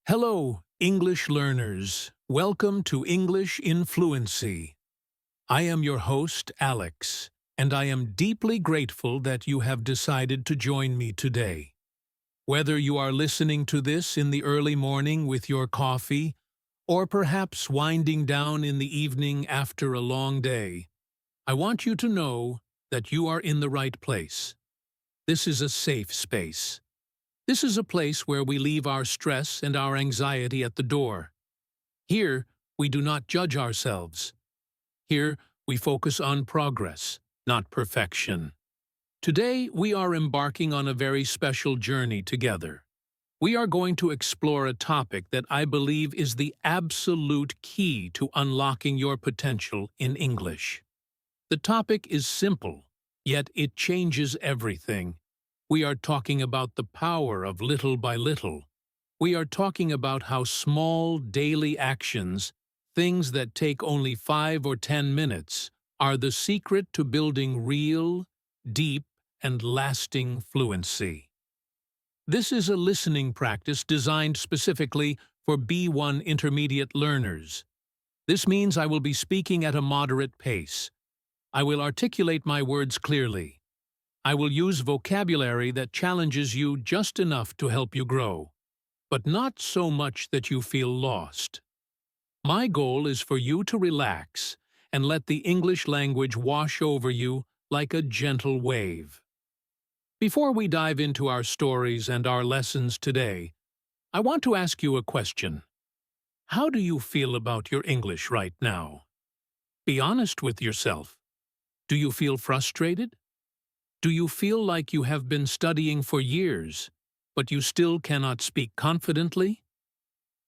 Hello, English learners. Welcome to English in Fluency. I am your host, Alex, and I am deeply grateful that you have decided to join me today. Whether you are listening to this in the early morning with your coffee, or perhaps winding down in the evening after a long day, I want you to know that you are in the right place. This is a safe space. This is a place where we leave our stress and our anxiety at the door. Here, we do not judge ourselves. Here, we focus on progress, not perfection. Today, we are embarking on a very special journey together. We are going to explore a topic that I believe is the absolute key to unlocking your potential in English. The topic is simple, yet it changes everything. We are talking about the power of little by little. We are talking about how small daily actions, things that take only 5 or 10 minutes, are the secret to building real, deep, and lasting fluency. This is a listening practice designed specifically for B1 intermediate learners. This means I will be speaking at a moderate pace. I will articulate my words clearly. I will use vocabulary that challenges you just enough to help you grow, but not so much that you feel lost. My goal is for you to relax and let the English language wash over you like a gentle wave. Before we dive into our stories and our lessons today, I want to ask you a question. How do you feel about your English right now? Be honest with yourself. Do you feel frustrated? Do you feel like you have been studying for years, but you still cannot speak confidently?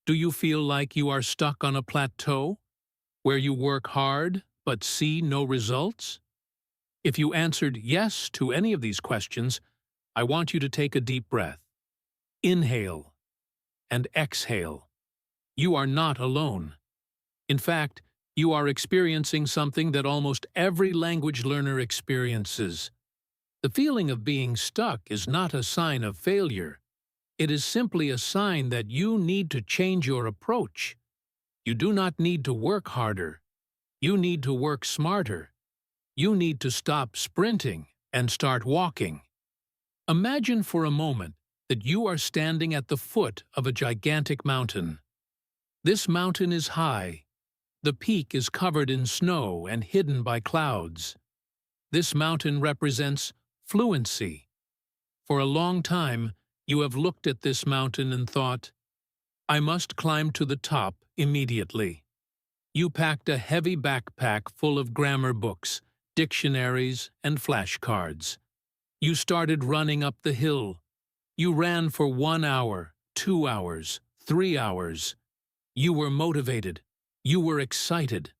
Do you feel like you are stuck on a plateau, where you work hard but see no results? If you answered yes to any of these questions, I want you to take a deep breath. Inhale and exhale. You are not alone. In fact, you are experiencing something that almost every language learner experiences. The feeling of being stuck is not a sign of failure. It is simply a sign that you need to change your approach. You do not need to work harder. You need to work smarter. You need to stop sprinting and start walking. Imagine for a moment that you are standing at the foot of a gigantic mountain. This mountain is high. The peak is covered in snow and hidden by clouds. This mountain represents fluency. For a long time, you have looked at this mountain and thought, I must climb to the top immediately. You packed a heavy backpack full of grammar books, dictionaries, and flashcards. You started running up the hill. You ran for 1 hour, 2 hours, 3 hours. You were motivated. You were excited.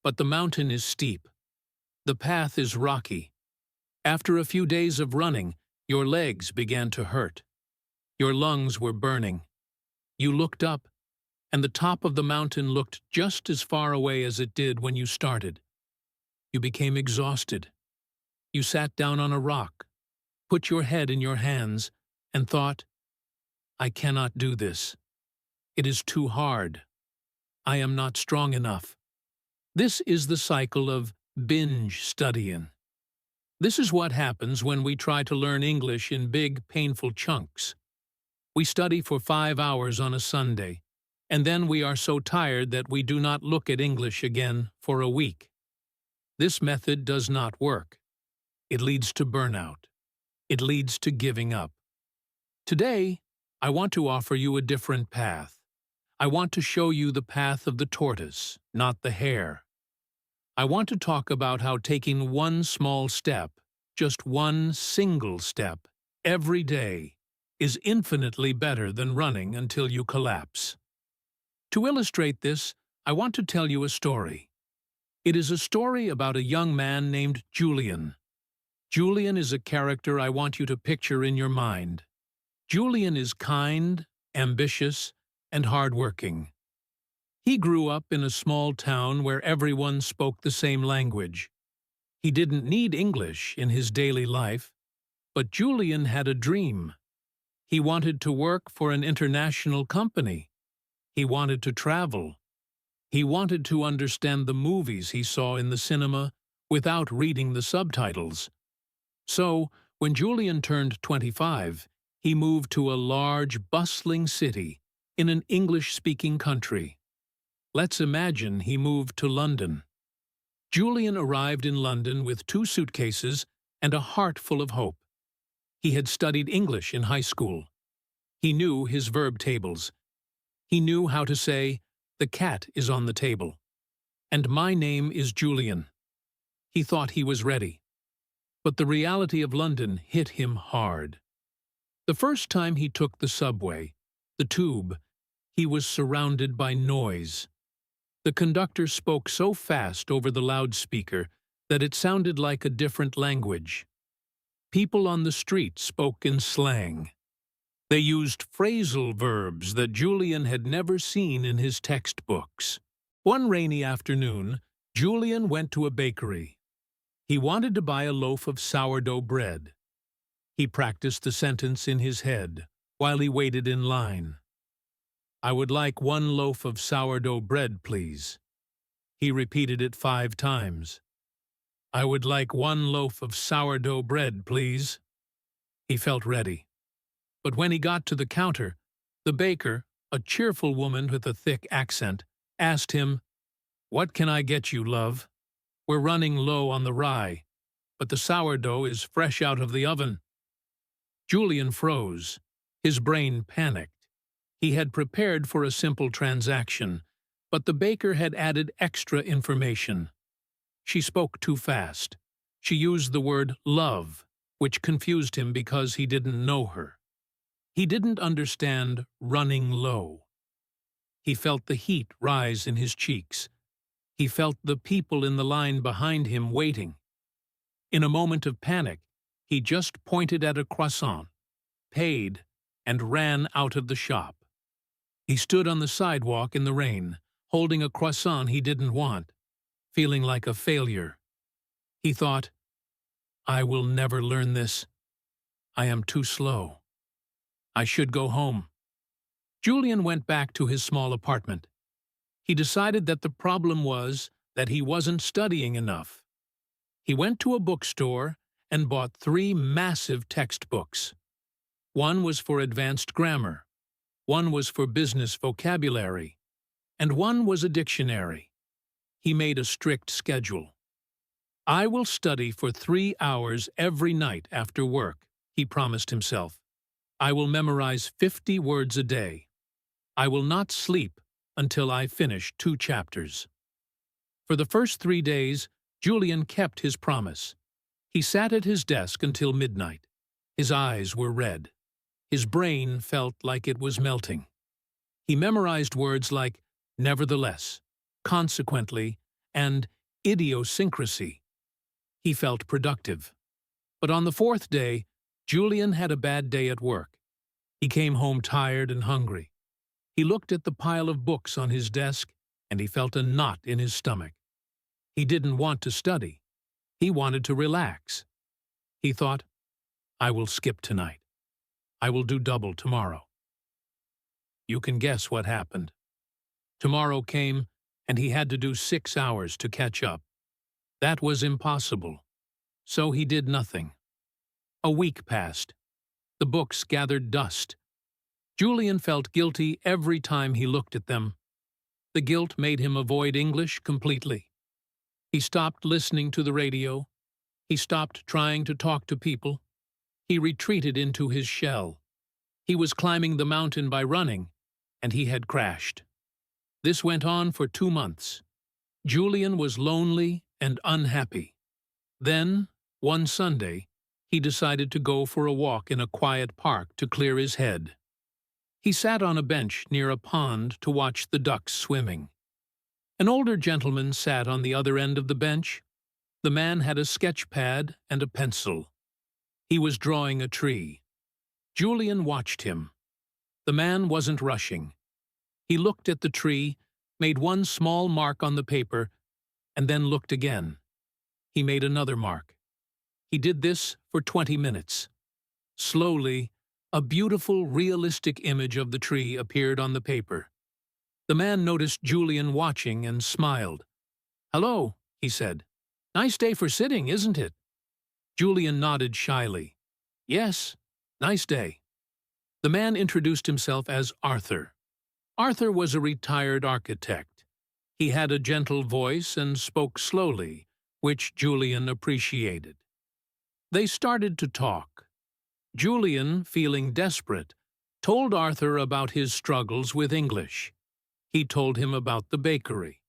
But the mountain is steep. The path is rocky. After a few days of running, your legs began to hurt. Your lungs were burning. You looked up, and the top of the mountain looked just as far away as it did when you started. You became exhausted. You sat down on a rock, put your head in your hands, and thought, I cannot do this. It is too hard. I am not strong enough. This is the cycle of binge studying. This is what happens when we try to learn English in big, painful chunks. We study for 5 hours on a Sunday, and then we are so tired that we do not look at English again for a week. This method does not work. It leads to burnout. It leads to giving up. Today, I want to offer you a different path. I want to show you the path of the tortoise, not the hare. I want to talk about how taking one small step, just one single step, every day, is infinitely better than running until you collapse. To illustrate this, I want to tell you a story. It is a story about a young man named Julian. Julian is a character I want you to picture in your mind. Julian is kind, ambitious, and hardworking. He grew up in a small town where everyone spoke the same language. He didn't need English in his daily life, but Julian had a dream. He wanted to work for an international company. He wanted to travel. He wanted to understand the movies he saw in the cinema without reading the subtitles. So, when Julian turned 25, he moved to a large, bustling city in an English-speaking country. Let's imagine he moved to London. Julian arrived in London with 2 suitcases and a heart full of hope. He had studied English in high school. He knew his verb tables. He knew how to say, "The cat is on the table," and "My name is Julian." He thought he was ready. But the reality of London hit him hard. The first time he took the subway, the tube, he was surrounded by noise. The conductor spoke so fast over the loudspeaker that it sounded like a different language. People on the street spoke in slang. They used phrasal verbs that Julian had never seen in his textbooks. One rainy afternoon, Julian went to a bakery. He wanted to buy a loaf of sourdough bread. He practiced the sentence in his head while he waited in line. "I would like 1 loaf of sourdough bread, please." He repeated it 5 times. "I would like 1 loaf of sourdough bread, please." He felt ready. But when he got to the counter, the baker, a cheerful woman with a thick accent, asked him, "What can I get you, love? We're running low on the rye, but the sourdough is fresh out of the oven." Julian froze. His brain panicked. He had prepared for a simple transaction, but the baker had added extra information. She spoke too fast. She used the word love, which confused him because he didn't know her. He didn't understand running low. He felt the heat rise in his cheeks. He felt the people in the line behind him waiting. In a moment of panic, he just pointed at a croissant, paid, and ran out of the shop. He stood on the sidewalk in the rain, holding a croissant he didn't want, feeling like a failure. He thought, "I will never learn this. I am too slow. I should go home." Julian went back to his small apartment. He decided that the problem was that he wasn't studying enough. He went to a bookstore and bought 3 massive textbooks. One was for advanced grammar, one was for business vocabulary, and one was a dictionary. He made a strict schedule. "I will study for 3 hours every night after work," he promised himself. "I will memorize 50 words a day. I will not sleep until I finish 2 chapters." For the first 3 days, Julian kept his promise. He sat at his desk until midnight. His eyes were red. His brain felt like it was melting. He memorized words like nevertheless, consequently, and idiosyncrasy. He felt productive. But on the 4th day, Julian had a bad day at work. He came home tired and hungry. He looked at the pile of books on his desk, and he felt a knot in his stomach. He didn't want to study. He wanted to relax. He thought, "I will skip tonight. I will do double tomorrow." You can guess what happened. Tomorrow came, and he had to do 6 hours to catch up. That was impossible. So he did nothing. A week passed. The books gathered dust. Julian felt guilty every time he looked at them. The guilt made him avoid English completely. He stopped listening to the radio. He stopped trying to talk to people. He retreated into his shell. He was climbing the mountain by running, and he had crashed. This went on for 2 months. Julian was lonely and unhappy. Then, one Sunday, he decided to go for a walk in a quiet park to clear his head. He sat on a bench near a pond to watch the ducks swimming. An older gentleman sat on the other end of the bench. The man had a sketch pad and a pencil. He was drawing a tree. Julian watched him. The man wasn't rushing. He looked at the tree, made one small mark on the paper, and then looked again. He made another mark. He did this for 20 minutes. Slowly, A beautiful, realistic image of the tree appeared on the paper. The man noticed Julian watching and smiled. "Hello," he said. "Nice day for sitting, isn't it?" Julian nodded shyly. "Yes, nice day." The man introduced himself as Arthur. Arthur was a retired architect. He had a gentle voice and spoke slowly, which Julian appreciated. They started to talk. Julian, feeling desperate, told Arthur about his struggles with English. He told him about the bakery.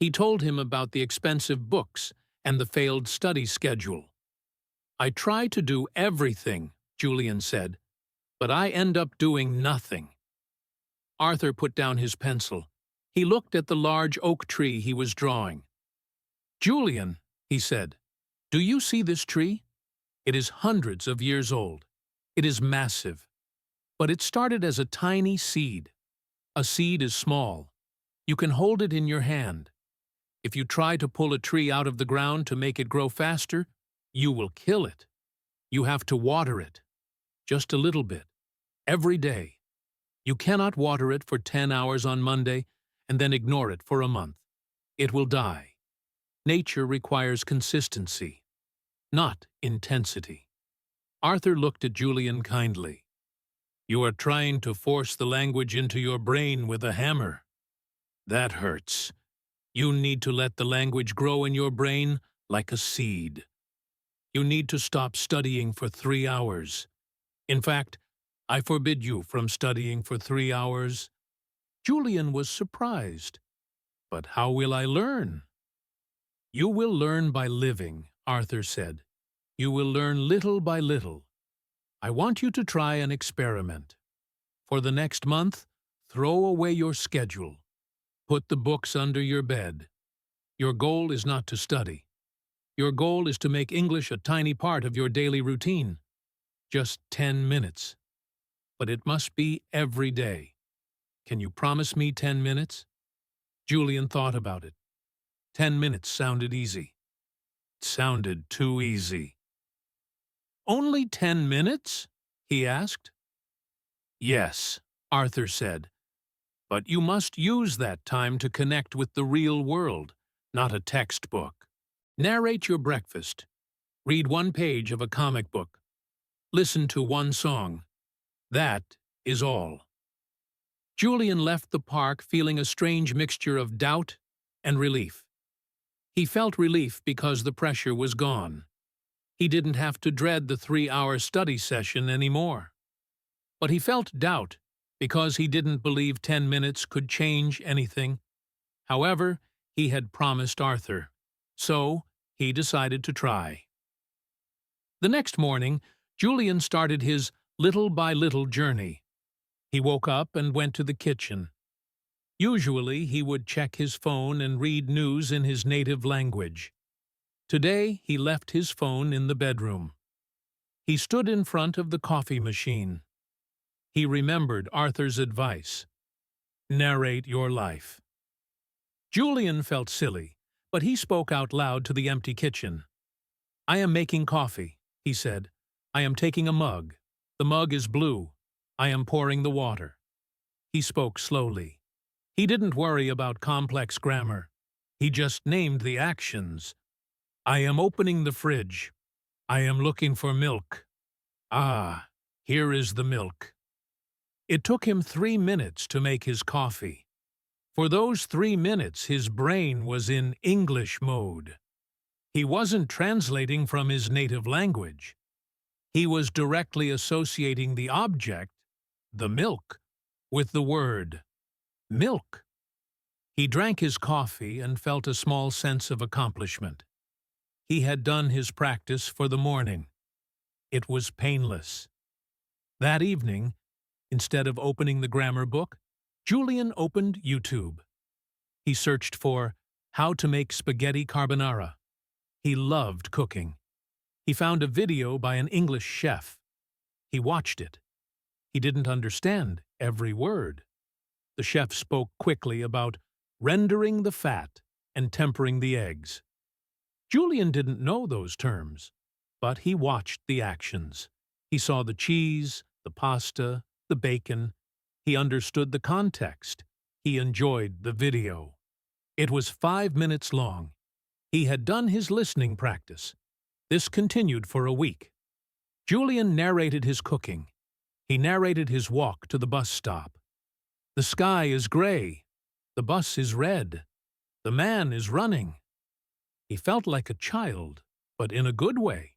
He told him about the expensive books and the failed study schedule. "I try to do everything," Julian said, "but I end up doing nothing." Arthur put down his pencil. He looked at the large oak tree he was drawing. "Julian," he said, "do you see this tree? It is hundreds of years old. It is massive. But it started as a tiny seed. A seed is small. You can hold it in your hand. If you try to pull a tree out of the ground to make it grow faster, you will kill it. You have to water it. Just a little bit. Every day. You cannot water it for 10 hours on Monday and then ignore it for a month. It will die. Nature requires consistency, not intensity." Arthur looked at Julian kindly. "You are trying to force the language into your brain with a hammer. That hurts. You need to let the language grow in your brain like a seed. You need to stop studying for 3 hours. In fact, I forbid you from studying for 3 hours." Julian was surprised. "But how will I learn?" "You will learn by living," Arthur said. "You will learn little by little. I want you to try an experiment. For the next month, throw away your schedule. Put the books under your bed. Your goal is not to study. Your goal is to make English a tiny part of your daily routine. Just 10 minutes. But it must be every day. Can you promise me 10 minutes? Julian thought about it. 10 minutes sounded easy. It sounded too easy. "Only 10 minutes?" he asked. "Yes," Arthur said. "But you must use that time to connect with the real world, not a textbook. Narrate your breakfast. Read one page of a comic book. Listen to one song. That is all." Julian left the park feeling a strange mixture of doubt and relief. He felt relief because the pressure was gone. He didn't have to dread the 3-hour study session anymore. But he felt doubt because he didn't believe 10 minutes could change anything. However, he had promised Arthur, so he decided to try. The next morning, Julian started his little-by-little journey. He woke up and went to the kitchen. Usually, he would check his phone and read news in his native language. Today, he left his phone in the bedroom. He stood in front of the coffee machine. He remembered Arthur's advice. Narrate your life. Julian felt silly, but he spoke out loud to the empty kitchen. "I am making coffee," he said. "I am taking a mug. The mug is blue. I am pouring the water." He spoke slowly. He didn't worry about complex grammar. He just named the actions. "I am opening the fridge. I am looking for milk. Ah, here is the milk." It took him 3 minutes to make his coffee. For those 3 minutes, his brain was in English mode. He wasn't translating from his native language. He was directly associating the object, the milk, with the word milk. He drank his coffee and felt a small sense of accomplishment. He had done his practice for the morning. It was painless. That evening, instead of opening the grammar book, Julian opened YouTube. He searched for how to make spaghetti carbonara. He loved cooking. He found a video by an English chef. He watched it. He didn't understand every word. The chef spoke quickly about rendering the fat and tempering the eggs. Julian didn't know those terms, but he watched the actions. He saw the cheese, the pasta, the bacon. He understood the context. He enjoyed the video. It was 5 minutes long. He had done his listening practice. This continued for a week. Julian narrated his cooking. He narrated his walk to the bus stop. The sky is gray. The bus is red. The man is running. He felt like a child, but in a good way.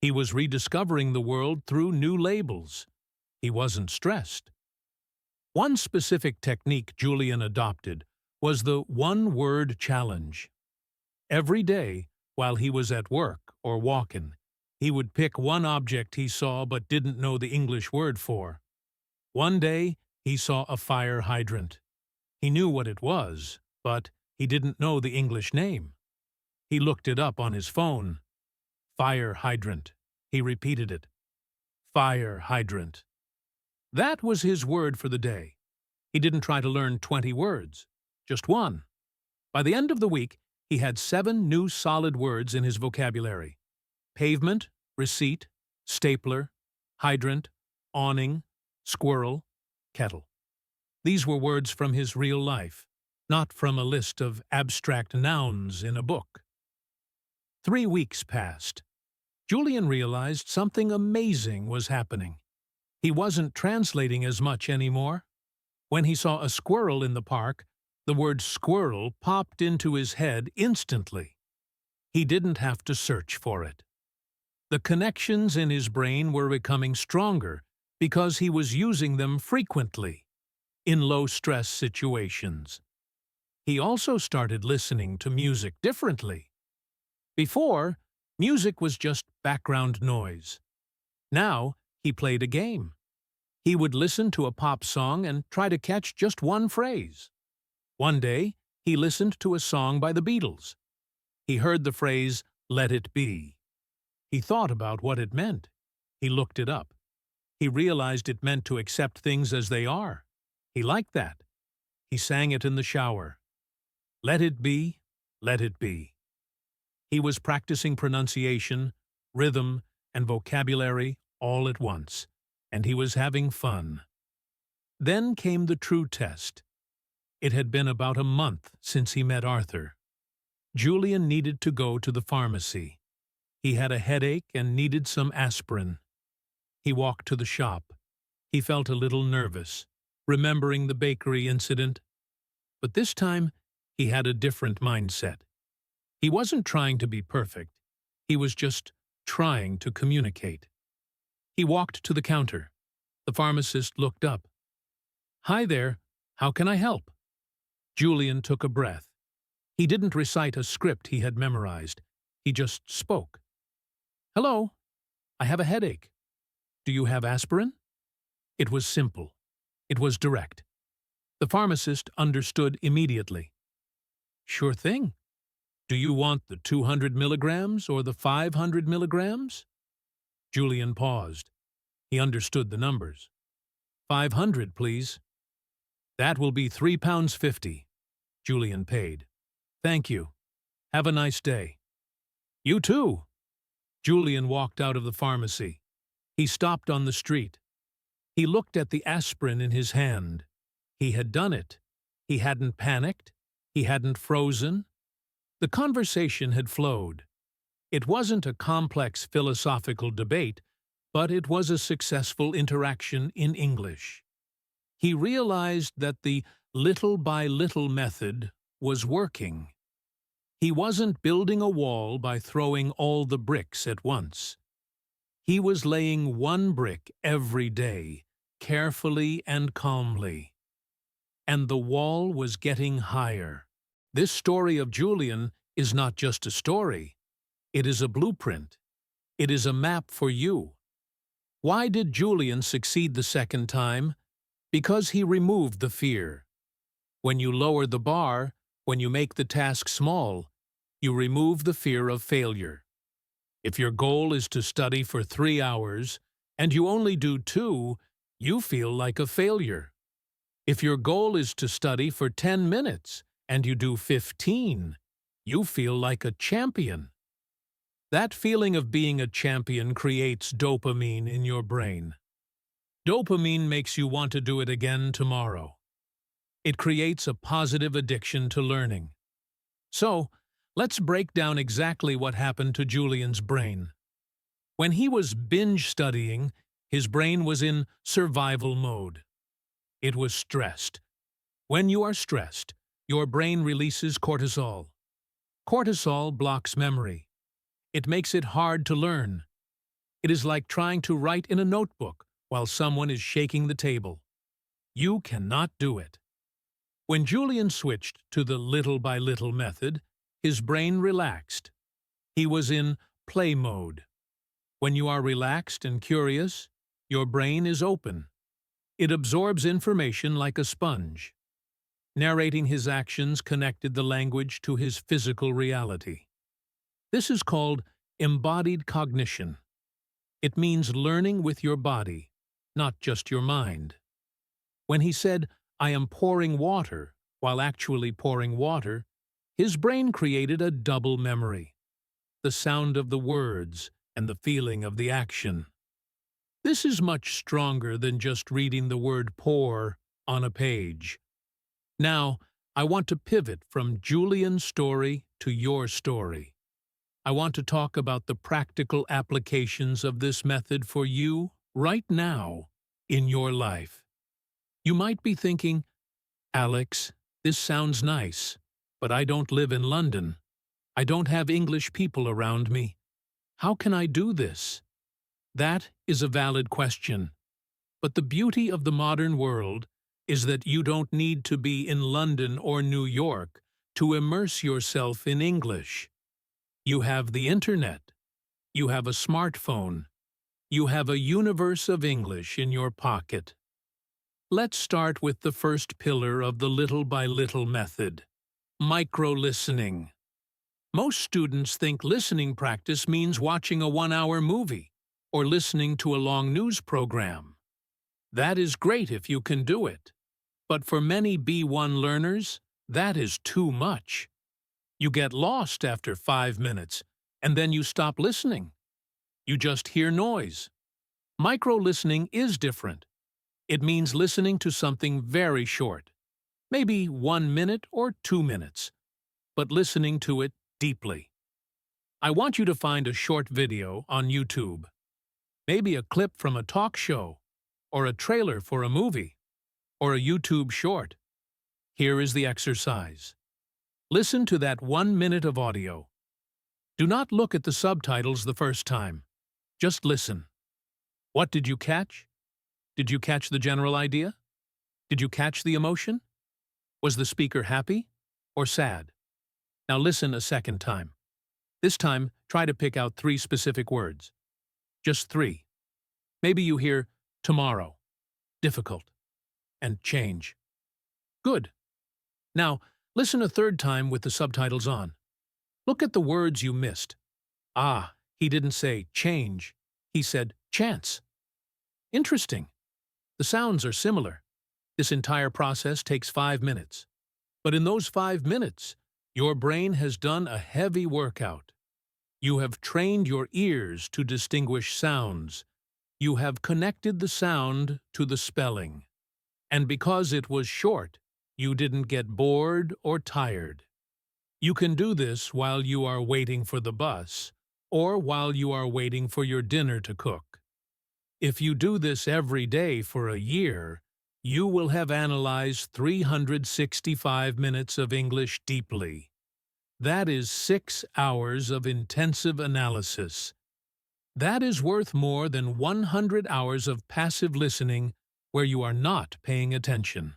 He was rediscovering the world through new labels. He wasn't stressed. One specific technique Julian adopted was the one-word challenge. Every day, while he was at work or walking, he would pick one object he saw but didn't know the English word for. One day, he saw a fire hydrant. He knew what it was, but he didn't know the English name. He looked it up on his phone. Fire hydrant. He repeated it. Fire hydrant. That was his word for the day. He didn't try to learn 20 words, just one. By the end of the week, he had 7 new solid words in his vocabulary. Pavement, receipt, stapler, hydrant, awning, squirrel, kettle. These were words from his real life, not from a list of abstract nouns in a book. 3 weeks passed. Julian realized something amazing was happening. He wasn't translating as much anymore. When he saw a squirrel in the park, the word squirrel popped into his head instantly. He didn't have to search for it. The connections in his brain were becoming stronger because he was using them frequently, in low-stress situations. He also started listening to music differently. Before, music was just background noise. Now, he played a game. He would listen to a pop song and try to catch just one phrase. One day, he listened to a song by the Beatles. He heard the phrase, "Let it be." He thought about what it meant. He looked it up. He realized it meant to accept things as they are. He liked that. He sang it in the shower. Let it be, let it be. He was practicing pronunciation, rhythm, and vocabulary all at once, and he was having fun. Then came the true test. It had been about a month since he met Arthur. Julian needed to go to the pharmacy. He had a headache and needed some aspirin. He walked to the shop. He felt a little nervous, remembering the bakery incident. But this time, he had a different mindset. He wasn't trying to be perfect. He was just trying to communicate. He walked to the counter. The pharmacist looked up. "Hi there, how can I help?" Julian took a breath. He didn't recite a script he had memorized. He just spoke. "Hello, I have a headache. Do you have aspirin?" It was simple. It was direct. The pharmacist understood immediately. "Sure thing. Do you want the 200 milligrams or the 500 milligrams?" Julian paused. He understood the numbers. 500, please." "That will be £3.50. Julian paid. "Thank you. Have a nice day." "You too." Julian walked out of the pharmacy. He stopped on the street. He looked at the aspirin in his hand. He had done it. He hadn't panicked. He hadn't frozen. The conversation had flowed. It wasn't a complex philosophical debate, but it was a successful interaction in English. He realized that the little-by-little method was working. He wasn't building a wall by throwing all the bricks at once. He was laying one brick every day, carefully and calmly. And the wall was getting higher. This story of Julian is not just a story. It is a blueprint. It is a map for you. Why did Julian succeed the second time? Because he removed the fear. When you lower the bar, when you make the task small, you remove the fear of failure. If your goal is to study for 3 hours and you only do 2, you feel like a failure. If your goal is to study for 10 minutes and you do 15, you feel like a champion. That feeling of being a champion creates dopamine in your brain. Dopamine makes you want to do it again tomorrow. It creates a positive addiction to learning. So, let's break down exactly what happened to Julian's brain. When he was binge studying, his brain was in survival mode. It was stressed. When you are stressed, your brain releases cortisol. Cortisol blocks memory. It makes it hard to learn. It is like trying to write in a notebook while someone is shaking the table. You cannot do it. When Julian switched to the little-by-little method, his brain relaxed. He was in play mode. When you are relaxed and curious, your brain is open. It absorbs information like a sponge. Narrating his actions connected the language to his physical reality. This is called embodied cognition. It means learning with your body, not just your mind. When he said, "I am pouring water," while actually pouring water, his brain created a double memory: the sound of the words and the feeling of the action. This is much stronger than just reading the word pour on a page. Now, I want to pivot from Julian's story to your story. I want to talk about the practical applications of this method for you right now in your life. You might be thinking, "Alex, this sounds nice, but I don't live in London. I don't have English people around me. How can I do this?" That is a valid question. But the beauty of the modern world is that you don't need to be in London or New York to immerse yourself in English. You have the internet. You have a smartphone. You have a universe of English in your pocket. Let's start with the first pillar of the little-by-little method: micro-listening. Most students think listening practice means watching a 1-hour movie or listening to a long news program. That is great if you can do it. But for many B1 learners, that is too much. You get lost after 5 minutes, and then you stop listening. You just hear noise. Micro-listening is different. It means listening to something very short, maybe 1 minute or 2 minutes, but listening to it deeply. I want you to find a short video on YouTube, maybe a clip from a talk show, or a trailer for a movie, or a YouTube short. Here is the exercise. Listen to that 1 minute of audio. Do not look at the subtitles the first time. Just listen. What did you catch? Did you catch the general idea? Did you catch the emotion? Was the speaker happy or sad? Now listen a second time. This time, try to pick out 3 specific words. Just 3. Maybe you hear tomorrow, difficult, and change. Good. Now, listen a third time with the subtitles on. Look at the words you missed. Ah, he didn't say change. He said chance. Interesting. The sounds are similar. This entire process takes 5 minutes. But in those 5 minutes, your brain has done a heavy workout. You have trained your ears to distinguish sounds. You have connected the sound to the spelling. And because it was short, you didn't get bored or tired. You can do this while you are waiting for the bus, or while you are waiting for your dinner to cook. If you do this every day for a year, you will have analyzed 365 minutes of English deeply. That is 6 hours of intensive analysis. That is worth more than 100 hours of passive listening where you are not paying attention.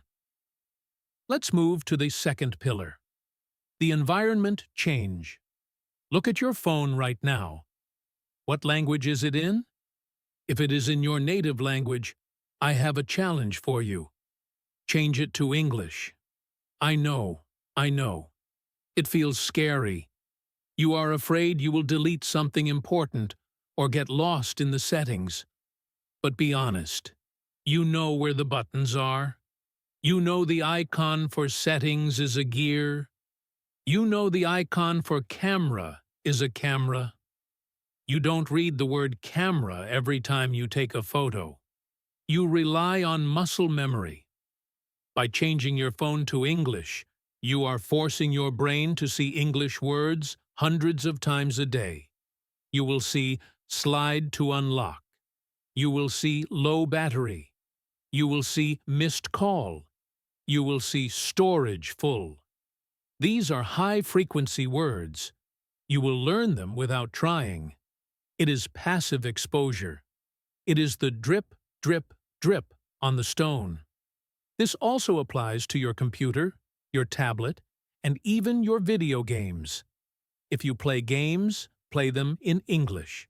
Let's move to the second pillar: the environment change. Look at your phone right now. What language is it in? If it is in your native language, I have a challenge for you. Change it to English. I know. It feels scary. You are afraid you will delete something important or get lost in the settings. But be honest. You know where the buttons are. You know the icon for settings is a gear. You know the icon for camera is a camera. You don't read the word camera every time you take a photo. You rely on muscle memory. By changing your phone to English, you are forcing your brain to see English words hundreds of times a day. You will see slide to unlock. You will see low battery. You will see missed call. You will see storage full. These are high-frequency words. You will learn them without trying. It is passive exposure. It is the drip, drip, drip on the stone. This also applies to your computer, your tablet, and even your video games. If you play games, play them in English.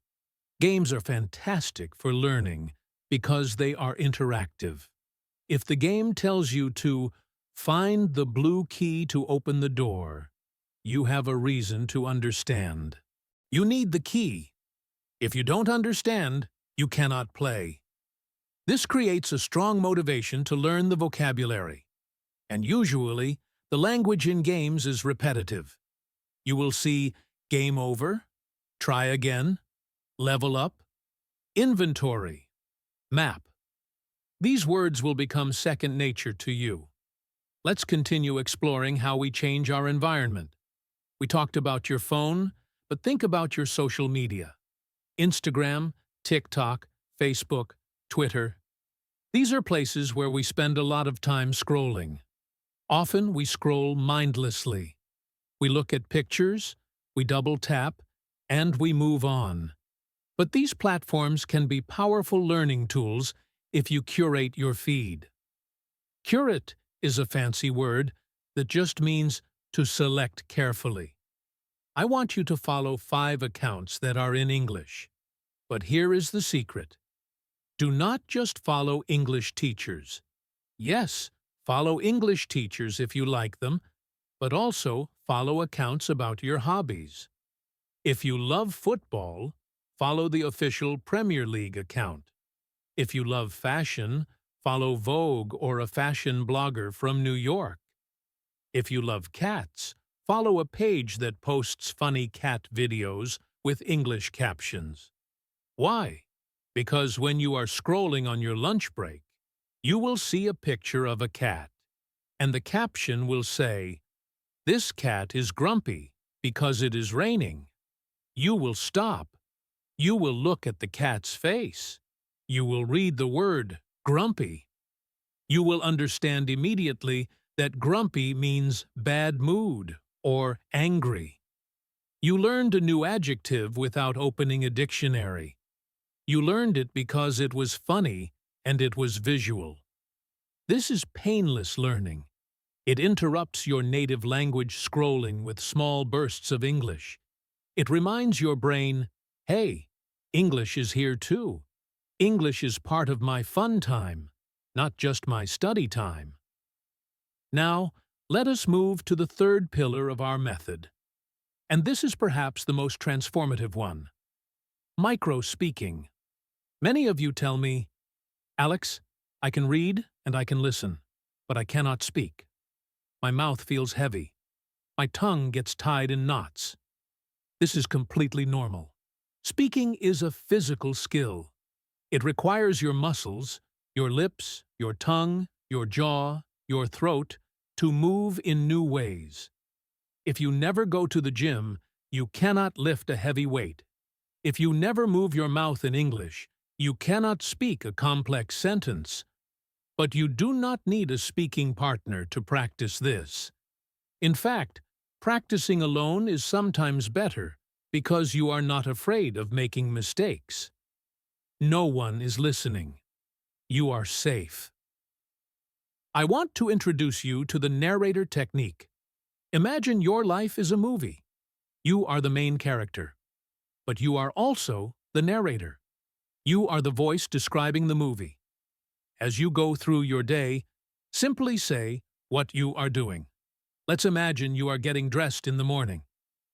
Games are fantastic for learning because they are interactive. If the game tells you to find the blue key to open the door, you have a reason to understand. You need the key. If you don't understand, you cannot play. This creates a strong motivation to learn the vocabulary. And usually, the language in games is repetitive. You will see game over, try again, level up, inventory, map. These words will become second nature to you. Let's continue exploring how we change our environment. We talked about your phone, but think about your social media. Instagram, TikTok, Facebook, Twitter. These are places where we spend a lot of time scrolling. Often we scroll mindlessly. We look at pictures, we double tap, and we move on. But these platforms can be powerful learning tools if you curate your feed. Curate is a fancy word that just means to select carefully. I want you to follow 5 accounts that are in English. But here is the secret. Do not just follow English teachers. Yes, follow English teachers if you like them, but also follow accounts about your hobbies. If you love football, follow the official Premier League account. If you love fashion, follow Vogue or a fashion blogger from New York. If you love cats, follow a page that posts funny cat videos with English captions. Why? Because when you are scrolling on your lunch break, you will see a picture of a cat, and the caption will say, "This cat is grumpy because it is raining." You will stop. You will look at the cat's face. You will read the word grumpy. You will understand immediately that grumpy means bad mood or angry. You learned a new adjective without opening a dictionary. You learned it because it was funny and it was visual. This is painless learning. It interrupts your native language scrolling with small bursts of English. It reminds your brain, hey, English is here too. English is part of my fun time, not just my study time. Now, let us move to the third pillar of our method. And this is perhaps the most transformative one. Micro-speaking. Many of you tell me, Alex, I can read and I can listen, but I cannot speak. My mouth feels heavy. My tongue gets tied in knots. This is completely normal. Speaking is a physical skill. It requires your muscles, your lips, your tongue, your jaw, your throat, to move in new ways. If you never go to the gym, you cannot lift a heavy weight. If you never move your mouth in English, you cannot speak a complex sentence. But you do not need a speaking partner to practice this. In fact, practicing alone is sometimes better because you are not afraid of making mistakes. No one is listening. You are safe. I want to introduce you to the narrator technique. Imagine your life is a movie. You are the main character, but you are also the narrator. You are the voice describing the movie. As you go through your day, simply say what you are doing. Let's imagine you are getting dressed in the morning.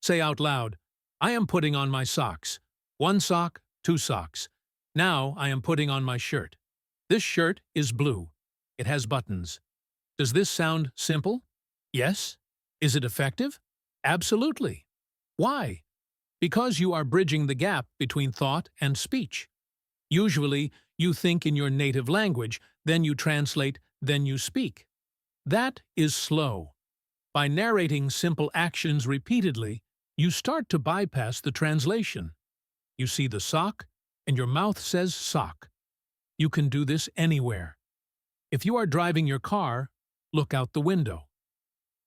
Say out loud, I am putting on my socks. 1 sock, 2 socks. Now I am putting on my shirt. This shirt is blue. It has buttons. Does this sound simple? Yes. Is it effective? Absolutely. Why? Because you are bridging the gap between thought and speech. Usually, You think in your native language, then you translate, then you speak. That is slow. By narrating simple actions repeatedly, you start to bypass the translation. You see the sock, and your mouth says sock. You can do this anywhere. If you are driving your car, look out the window.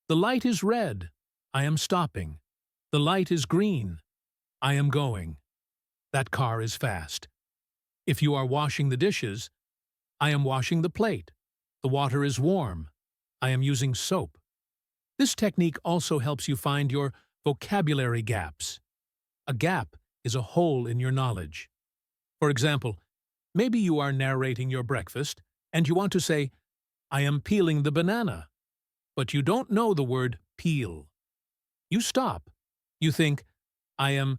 The light is red. I am stopping. The light is green. I am going. That car is fast. If you are washing the dishes, I am washing the plate. The water is warm. I am using soap. This technique also helps you find your vocabulary gaps. A gap is a hole in your knowledge. For example, maybe you are narrating your breakfast and you want to say, I am peeling the banana, but you don't know the word peel. You stop. You think, I am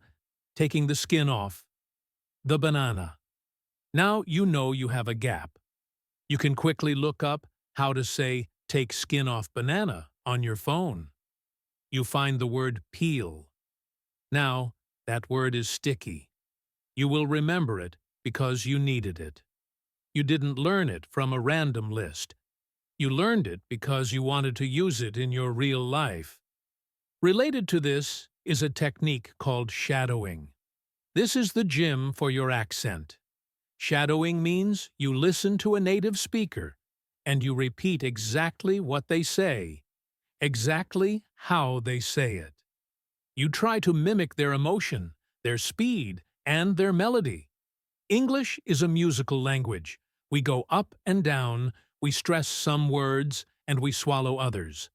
taking the skin off the banana. Now you know you have a gap. You can quickly look up how to say take skin off banana on your phone. You find the word peel. Now, that word is sticky. You will remember it because you needed it. You didn't learn it from a random list. You learned it because you wanted to use it in your real life. Related to this is a technique called shadowing. This is the gym for your accent. Shadowing means you listen to a native speaker and you repeat exactly what they say, exactly how they say it. You try to mimic their emotion, their speed, and their melody. English is a musical language. We go up and down, we stress some words, and we swallow others.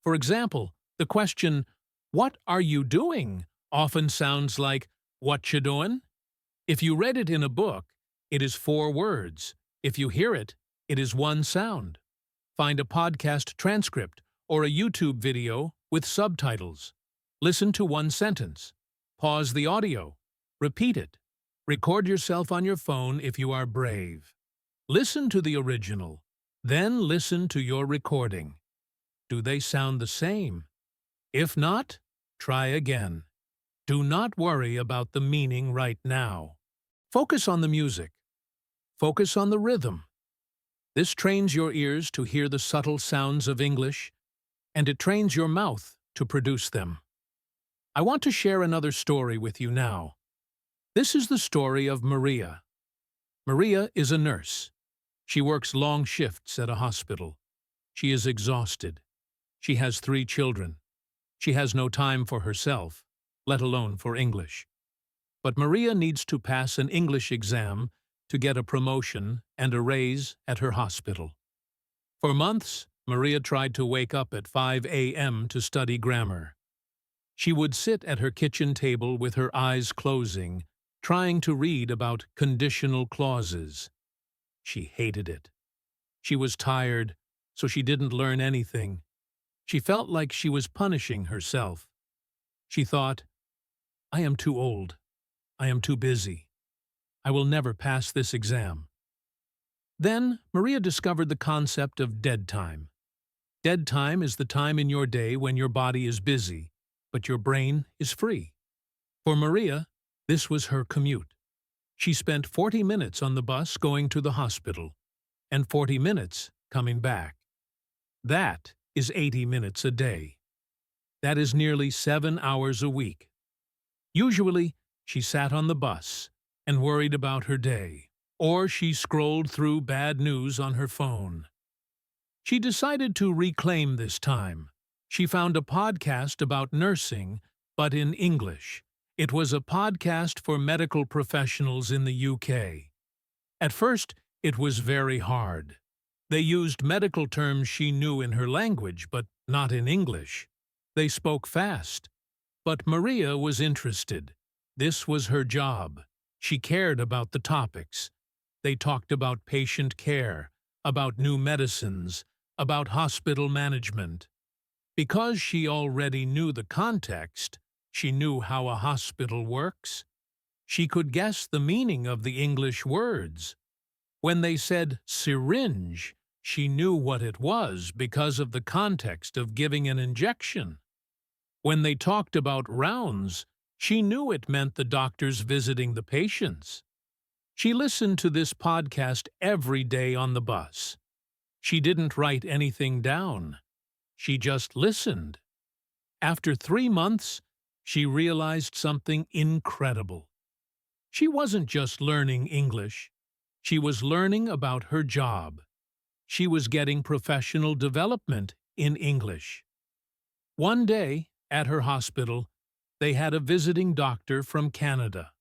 For example, the question, "What are you doing?" often sounds like, "What you doing?" If you read it in a book, it is 4 words. If you hear it, it is 1 sound. Find a podcast transcript or a YouTube video with subtitles. Listen to 1 sentence. Pause the audio. Repeat it. Record yourself on your phone if you are brave. Listen to the original. Then listen to your recording. Do they sound the same? If not, try again. Do not worry about the meaning right now. Focus on the music. Focus on the rhythm. This trains your ears to hear the subtle sounds of English, and it trains your mouth to produce them. I want to share another story with you now. This is the story of Maria. Maria is a nurse. She works long shifts at a hospital. She is exhausted. She has 3 children. She has no time for herself, let alone for English. But Maria needs to pass an English exam to get a promotion and a raise at her hospital. For months, Maria tried to wake up at 5 a.m. to study grammar. She would sit at her kitchen table with her eyes closing, trying to read about conditional clauses. She hated it. She was tired, so she didn't learn anything. She felt like she was punishing herself. She thought, I am too old. I am too busy. I will never pass this exam. Then Maria discovered the concept of dead time. Dead time is the time in your day when your body is busy, but your brain is free. For Maria, this was her commute. She spent 40 minutes on the bus going to the hospital, and 40 minutes coming back. That is 80 minutes a day. That is nearly 7 hours a week. Usually, she sat on the bus and worried about her day, or she scrolled through bad news on her phone. She decided to reclaim this time. She found a podcast about nursing, but in English. It was a podcast for medical professionals in the UK. At first, it was very hard. They used medical terms she knew in her language, but not in English. They spoke fast. But Maria was interested. This was her job. She cared about the topics. They talked about patient care, about new medicines, about hospital management. Because she already knew the context, she knew how a hospital works. She could guess the meaning of the English words. When they said syringe, she knew what it was because of the context of giving an injection. When they talked about rounds, she knew it meant the doctors visiting the patients. She listened to this podcast every day on the bus. She didn't write anything down. She just listened. After 3 months, she realized something incredible. She wasn't just learning English. She was learning about her job. She was getting professional development in English. One day, at her hospital, they had a visiting doctor from Canada.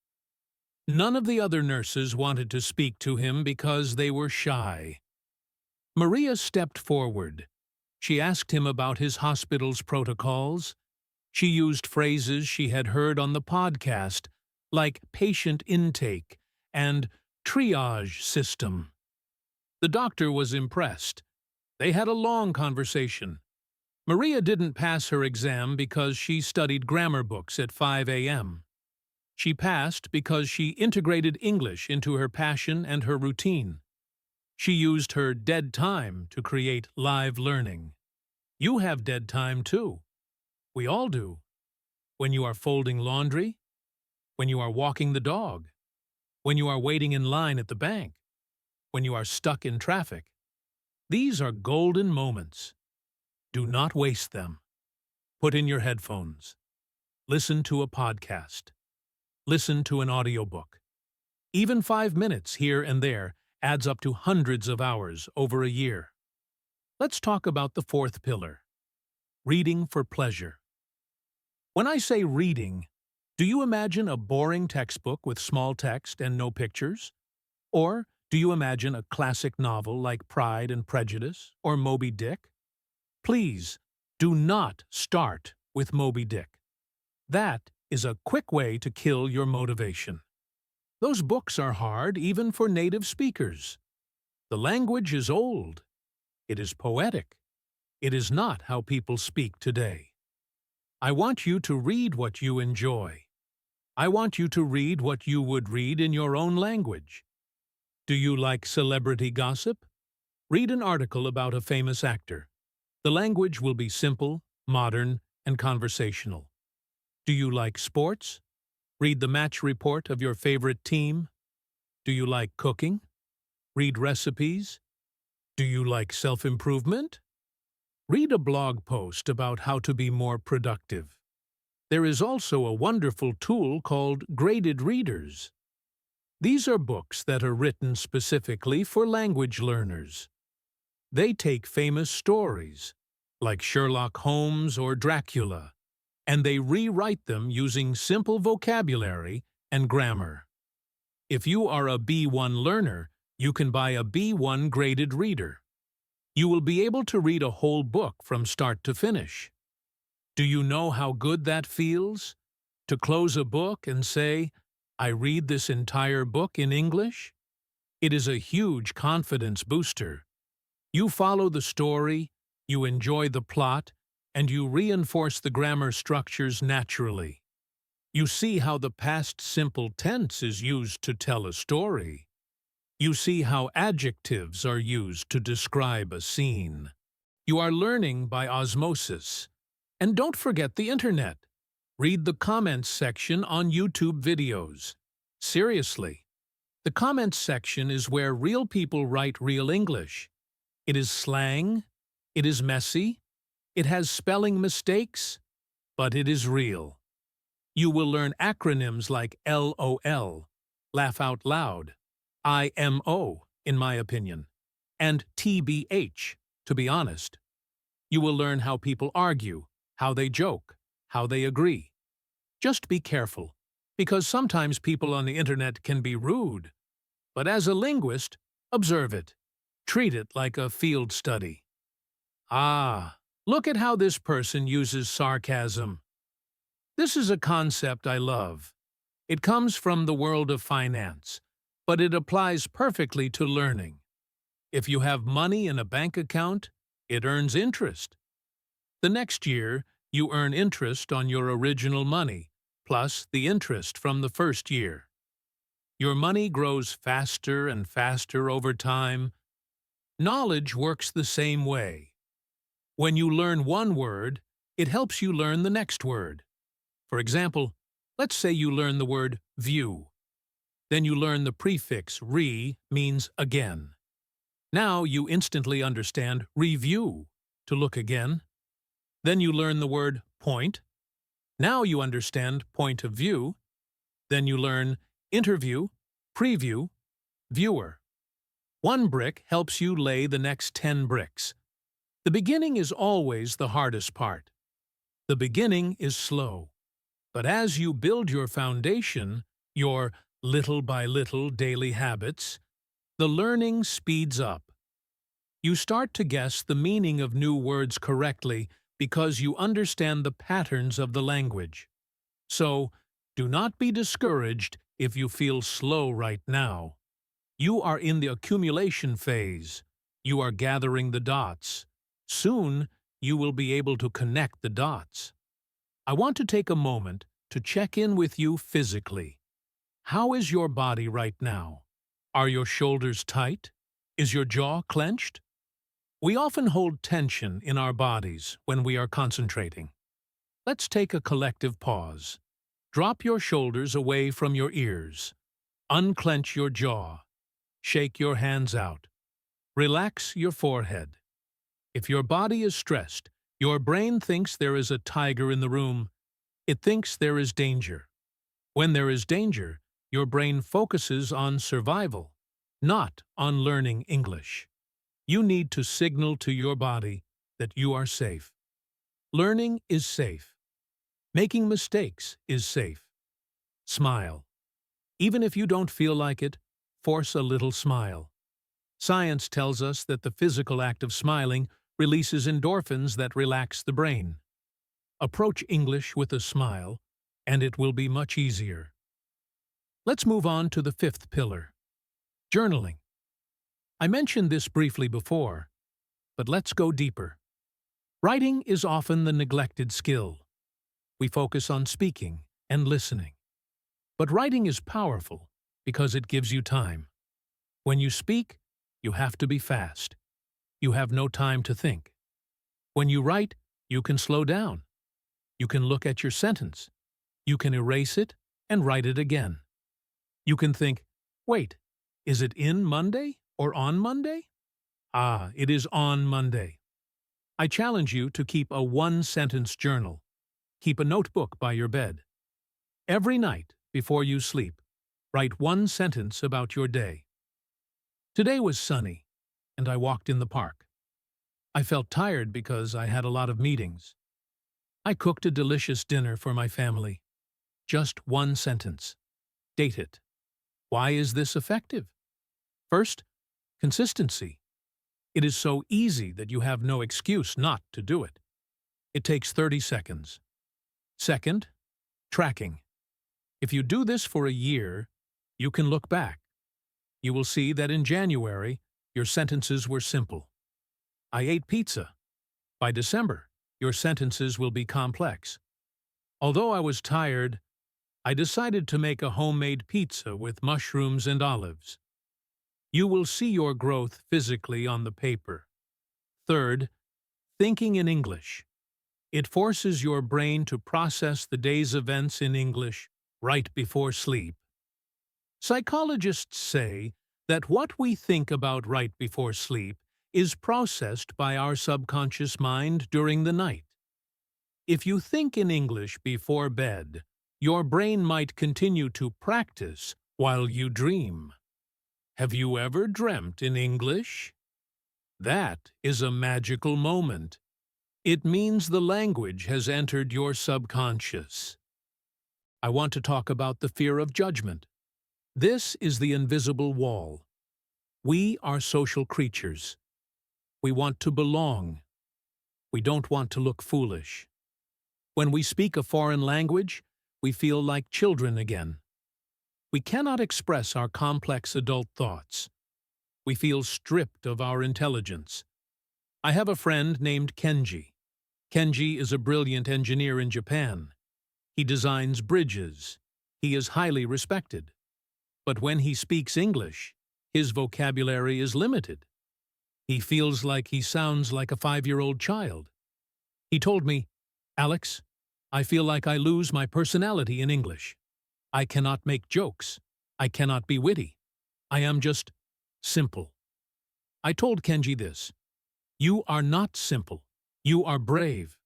None of the other nurses wanted to speak to him because they were shy. Maria stepped forward. She asked him about his hospital's protocols. She used phrases she had heard on the podcast, like patient intake and triage system. The doctor was impressed. They had a long conversation. Maria didn't pass her exam because she studied grammar books at 5 a.m. She passed because she integrated English into her passion and her routine. She used her dead time to create live learning. You have dead time too. We all do. When you are folding laundry, when you are walking the dog, when you are waiting in line at the bank, when you are stuck in traffic. These are golden moments. Do not waste them. Put in your headphones. Listen to a podcast. Listen to an audiobook. Even 5 minutes here and there adds up to hundreds of hours over a year. Let's talk about the fourth pillar, reading for pleasure. When I say reading, do you imagine a boring textbook with small text and no pictures? Or do you imagine a classic novel like Pride and Prejudice or Moby Dick? Please, do not start with Moby Dick. That is a quick way to kill your motivation. Those books are hard even for native speakers. The language is old. It is poetic. It is not how people speak today. I want you to read what you enjoy. I want you to read what you would read in your own language. Do you like celebrity gossip? Read an article about a famous actor. The language will be simple, modern, and conversational. Do you like sports? Read the match report of your favorite team. Do you like cooking? Read recipes. Do you like self-improvement? Read a blog post about how to be more productive. There is also a wonderful tool called graded readers. These are books that are written specifically for language learners. They take famous stories, like Sherlock Holmes or Dracula, and they rewrite them using simple vocabulary and grammar. If you are a B1 learner, you can buy a B1 graded reader. You will be able to read a whole book from start to finish. Do you know how good that feels? To close a book and say, I read this entire book in English? It is a huge confidence booster. You follow the story, you enjoy the plot, and you reinforce the grammar structures naturally. You see how the past simple tense is used to tell a story. You see how adjectives are used to describe a scene. You are learning by osmosis. And don't forget the internet. Read the comments section on YouTube videos. Seriously, the comments section is where real people write real English. It is slang, it is messy, it has spelling mistakes, but it is real. You will learn acronyms like LOL, laugh out loud, IMO, in my opinion, and TBH, to be honest. You will learn how people argue, how they joke, how they agree. Just be careful, because sometimes people on the internet can be rude. But as a linguist, observe it. Treat it like a field study. Ah, look at how this person uses sarcasm. This is a concept I love. It comes from the world of finance, but it applies perfectly to learning. If you have money in a bank account, it earns interest. The next year, you earn interest on your original money, plus the interest from the first year. Your money grows faster and faster over time. Knowledge works the same way. When you learn one word, it helps you learn the next word. For example, let's say you learn the word view. Then you learn the prefix re means again. Now you instantly understand review, to look again. Then you learn the word point. Now you understand point of view. Then you learn interview, preview, viewer. One brick helps you lay the next 10 bricks. The beginning is always the hardest part. The beginning is slow. But as you build your foundation, your little by little daily habits, the learning speeds up. You start to guess the meaning of new words correctly because you understand the patterns of the language. So, do not be discouraged if you feel slow right now. You are in the accumulation phase. You are gathering the dots. Soon, you will be able to connect the dots. I want to take a moment to check in with you physically. How is your body right now? Are your shoulders tight? Is your jaw clenched? We often hold tension in our bodies when we are concentrating. Let's take a collective pause. Drop your shoulders away from your ears. Unclench your jaw. Shake your hands out. Relax your forehead. If your body is stressed, your brain thinks there is a tiger in the room. It thinks there is danger. When there is danger, your brain focuses on survival, not on learning English. You need to signal to your body that you are safe. Learning is safe. Making mistakes is safe. Smile. Even if you don't feel like it, force a little smile. Science tells us that the physical act of smiling releases endorphins that relax the brain. Approach English with a smile, and it will be much easier. Let's move on to the fifth pillar, journaling. I mentioned this briefly before, but let's go deeper. Writing is often the neglected skill. We focus on speaking and listening. But writing is powerful because it gives you time. When you speak, you have to be fast. You have no time to think. When you write, you can slow down. You can look at your sentence. You can erase it and write it again. You can think, wait, is it in Monday or on Monday? Ah, it is on Monday. I challenge you to keep a one-sentence journal. Keep a notebook by your bed. Every night, before you sleep, write one sentence about your day. Today was sunny, and I walked in the park. I felt tired because I had a lot of meetings. I cooked a delicious dinner for my family. Just one sentence. Date it. Why is this effective? First, consistency. It is so easy that you have no excuse not to do it. It takes 30 seconds. Second, tracking. If you do this for a year, you can look back. You will see that in January, your sentences were simple. I ate pizza. By December, your sentences will be complex. Although I was tired, I decided to make a homemade pizza with mushrooms and olives. You will see your growth physically on the paper. Third, thinking in English. It forces your brain to process the day's events in English right before sleep. Psychologists say that what we think about right before sleep is processed by our subconscious mind during the night. If you think in English before bed, your brain might continue to practice while you dream. Have you ever dreamt in English? That is a magical moment. It means the language has entered your subconscious. I want to talk about the fear of judgment. This is the invisible wall. We are social creatures. We want to belong. We don't want to look foolish. When we speak a foreign language, we feel like children again. We cannot express our complex adult thoughts. We feel stripped of our intelligence. I have a friend named Kenji. Kenji is a brilliant engineer in Japan. He designs bridges. He is highly respected. But when he speaks English, his vocabulary is limited. He feels like he sounds like a 5-year-old child. He told me, "Alex, I feel like I lose my personality in English. I cannot make jokes. I cannot be witty. I am just simple. I told Kenji this. You are not simple. You are brave.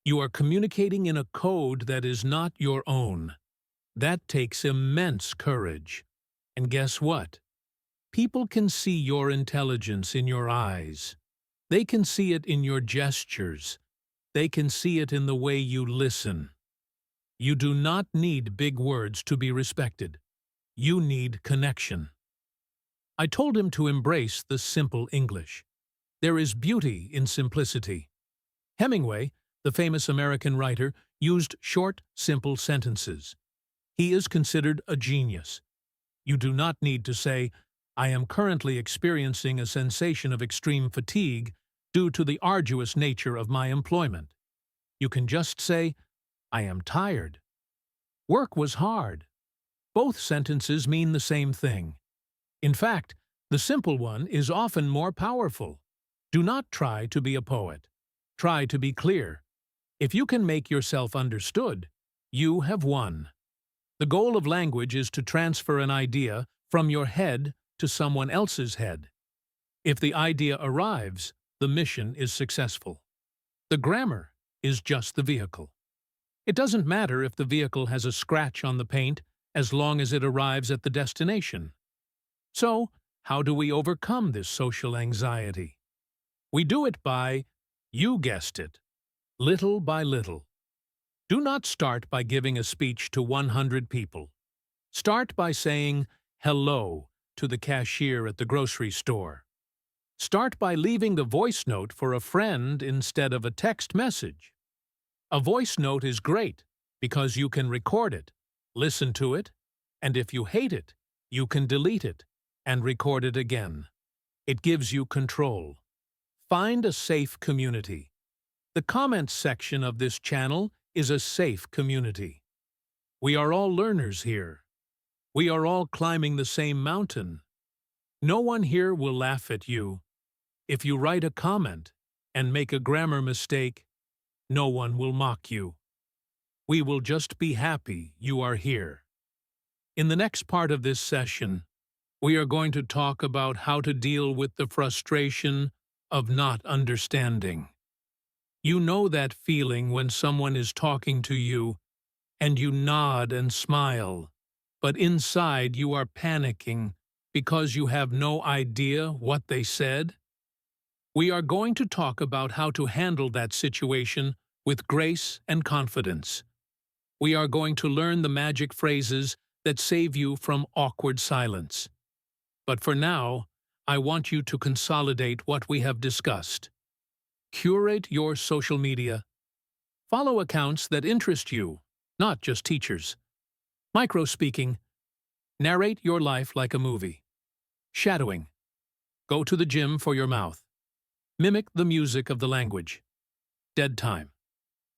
You are communicating in a code that is not your own. That takes immense courage. And guess what? People can see your intelligence in your eyes. They can see it in your gestures. They can see it in the way you listen. You do not need big words to be respected. You need connection. I told him to embrace the simple English. There is beauty in simplicity. Hemingway, the famous American writer, used short, simple sentences. He is considered a genius. You do not need to say, I am currently experiencing a sensation of extreme fatigue due to the arduous nature of my employment. You can just say, I am tired. Work was hard. Both sentences mean the same thing. In fact, the simple one is often more powerful. Do not try to be a poet. Try to be clear. If you can make yourself understood, you have won. The goal of language is to transfer an idea from your head to someone else's head. If the idea arrives, the mission is successful. The grammar is just the vehicle. It doesn't matter if the vehicle has a scratch on the paint as long as it arrives at the destination. So, how do we overcome this social anxiety? We do it by, you guessed it, little by little. Do not start by giving a speech to 100 people. Start by saying hello to the cashier at the grocery store. Start by leaving the voice note for a friend instead of a text message. A voice note is great because you can record it, listen to it, and if you hate it, you can delete it and record it again. It gives you control. Find a safe community. The comments section of this channel is a safe community. We are all learners here. We are all climbing the same mountain. No one here will laugh at you. If you write a comment and make a grammar mistake, no one will mock you. We will just be happy you are here. In the next part of this session, we are going to talk about how to deal with the frustration of not understanding. You know that feeling when someone is talking to you and you nod and smile, but inside you are panicking because you have no idea what they said? We are going to talk about how to handle that situation with grace and confidence. We are going to learn the magic phrases that save you from awkward silence. But for now, I want you to consolidate what we have discussed. Curate your social media. Follow accounts that interest you, not just teachers. Micro-speaking. Narrate your life like a movie. Shadowing. Go to the gym for your mouth. Mimic the music of the language. Dead time.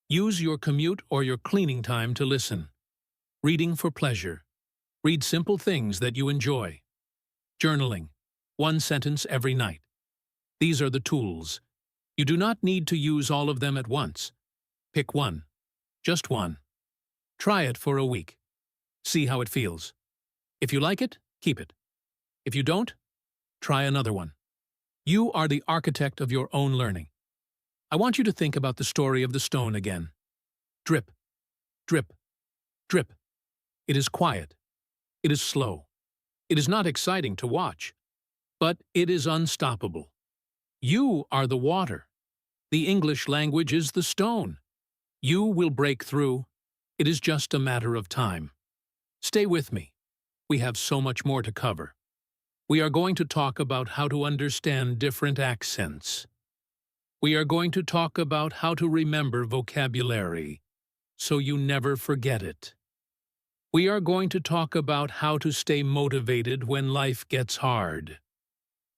Use your commute or your cleaning time to listen. Reading for pleasure. Read simple things that you enjoy. Journaling. One sentence every night. These are the tools. You do not need to use all of them at once. Pick one. Just one. Try it for a week. See how it feels. If you like it, keep it. If you don't, try another one. You are the architect of your own learning. I want you to think about the story of the stone again. Drip, drip, drip. It is quiet. It is slow. It is not exciting to watch, but it is unstoppable. You are the water. The English language is the stone. You will break through. It is just a matter of time. Stay with me. We have so much more to cover. We are going to talk about how to understand different accents. We are going to talk about how to remember vocabulary, so you never forget it. We are going to talk about how to stay motivated when life gets hard.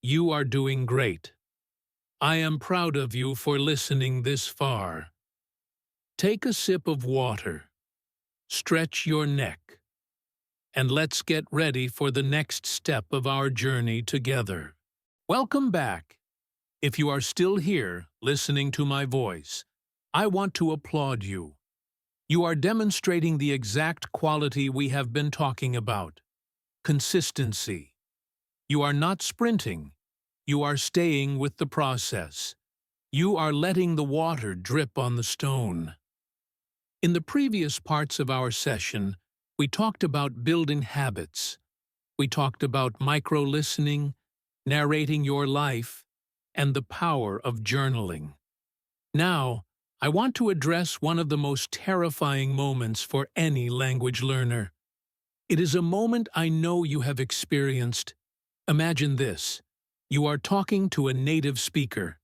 You are doing great. I am proud of you for listening this far. Take a sip of water. Stretch your neck. And let's get ready for the next step of our journey together. Welcome back. If you are still here, listening to my voice, I want to applaud you. You are demonstrating the exact quality we have been talking about. consistency. You are not sprinting. You are staying with the process. You are letting the water drip on the stone. In the previous parts of our session, we talked about building habits. We talked about micro-listening, narrating your life, and the power of journaling. Now, I want to address one of the most terrifying moments for any language learner. It is a moment I know you have experienced. Imagine this. You are talking to a native speaker.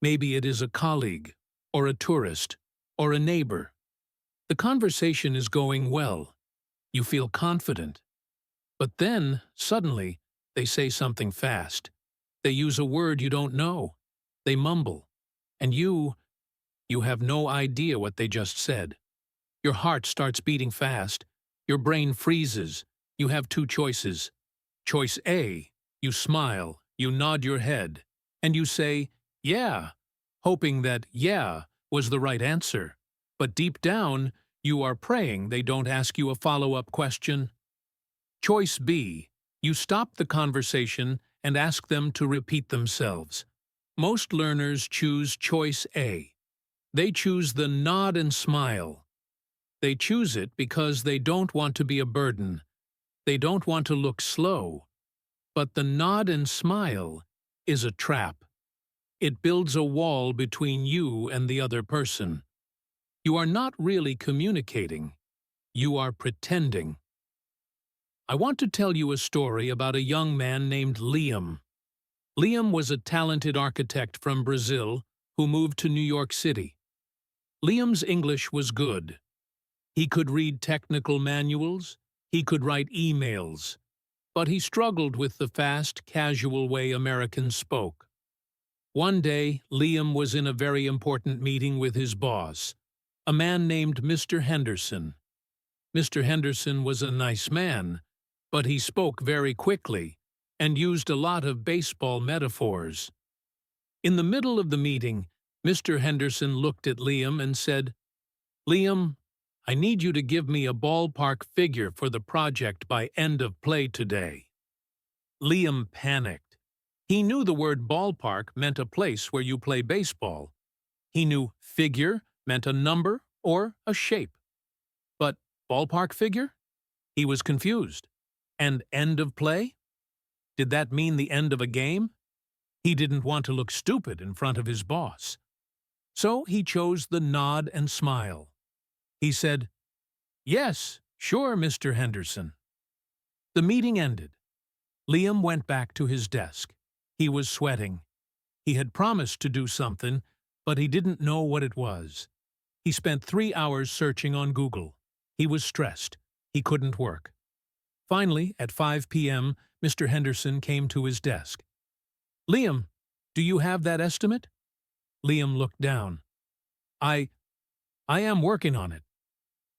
Maybe it is a colleague, or a tourist, or a neighbor. The conversation is going well. You feel confident. But then, suddenly, they say something fast. They use a word you don't know. They mumble. And you have no idea what they just said. Your heart starts beating fast. Your brain freezes. You have two choices. Choice A, you smile, you nod your head, and you say, "Yeah," hoping that "yeah" was the right answer. But deep down, you are praying they don't ask you a follow-up question. Choice B, you stop the conversation and ask them to repeat themselves. Most learners choose choice A. They choose the nod and smile. They choose it because they don't want to be a burden. They don't want to look slow. But the nod and smile is a trap. It builds a wall between you and the other person. You are not really communicating. You are pretending. I want to tell you a story about a young man named Liam. Liam was a talented architect from Brazil who moved to New York City. Liam's English was good. He could read technical manuals, he could write emails, but he struggled with the fast, casual way Americans spoke. One day, Liam was in a very important meeting with his boss, a man named Mr. Henderson. Mr. Henderson was a nice man, but he spoke very quickly and used a lot of baseball metaphors. In the middle of the meeting, Mr. Henderson looked at Liam and said, "Liam, I need you to give me a ballpark figure for the project by end of play today." Liam panicked. He knew the word ballpark meant a place where you play baseball. He knew figure meant a number or a shape. But ballpark figure? He was confused. And end of play? Did that mean the end of a game? He didn't want to look stupid in front of his boss. So he chose the nod and smile. He said, "Yes, sure, Mr. Henderson." The meeting ended. Liam went back to his desk. He was sweating. He had promised to do something, but he didn't know what it was. He spent 3 hours searching on Google. He was stressed. He couldn't work. Finally, at 5 p.m., Mr. Henderson came to his desk. "Liam, do you have that estimate?" Liam looked down. I am working on it."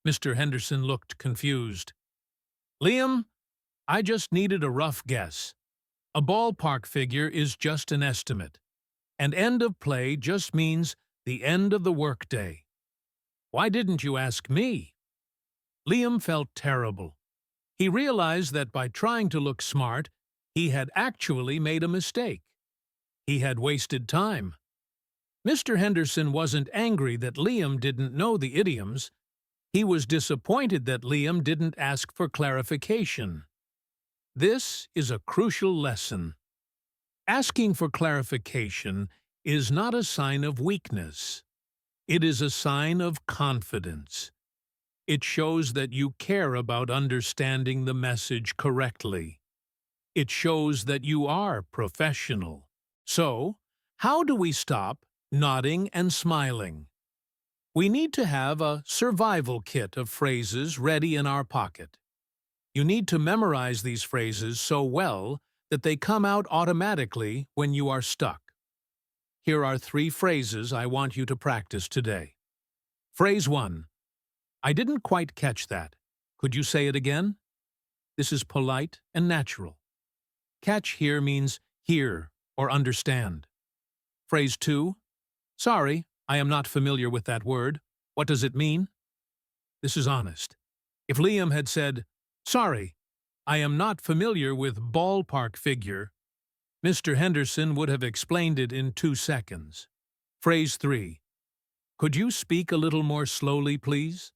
Mr. Henderson looked confused. "Liam, I just needed a rough guess. A ballpark figure is just an estimate, and end of play just means the end of the workday. Why didn't you ask me?" Liam felt terrible. He realized that by trying to look smart, he had actually made a mistake. He had wasted time. Mr. Henderson wasn't angry that Liam didn't know the idioms. He was disappointed that Liam didn't ask for clarification. This is a crucial lesson. Asking for clarification is not a sign of weakness. It is a sign of confidence. It shows that you care about understanding the message correctly. It shows that you are professional. So, how do we stop nodding and smiling? We need to have a survival kit of phrases ready in our pocket. You need to memorize these phrases so well that they come out automatically when you are stuck. Here are 3 phrases I want you to practice today. Phrase 1. I didn't quite catch that. Could you say it again? This is polite and natural. Catch here means hear or understand. Phrase 2. Sorry, I am not familiar with that word. What does it mean? This is honest. If Liam had said, "Sorry, I am not familiar with ballpark figure. Mr. Henderson would have explained it in 2 seconds. Phrase 3. Could you speak a little more slowly, please?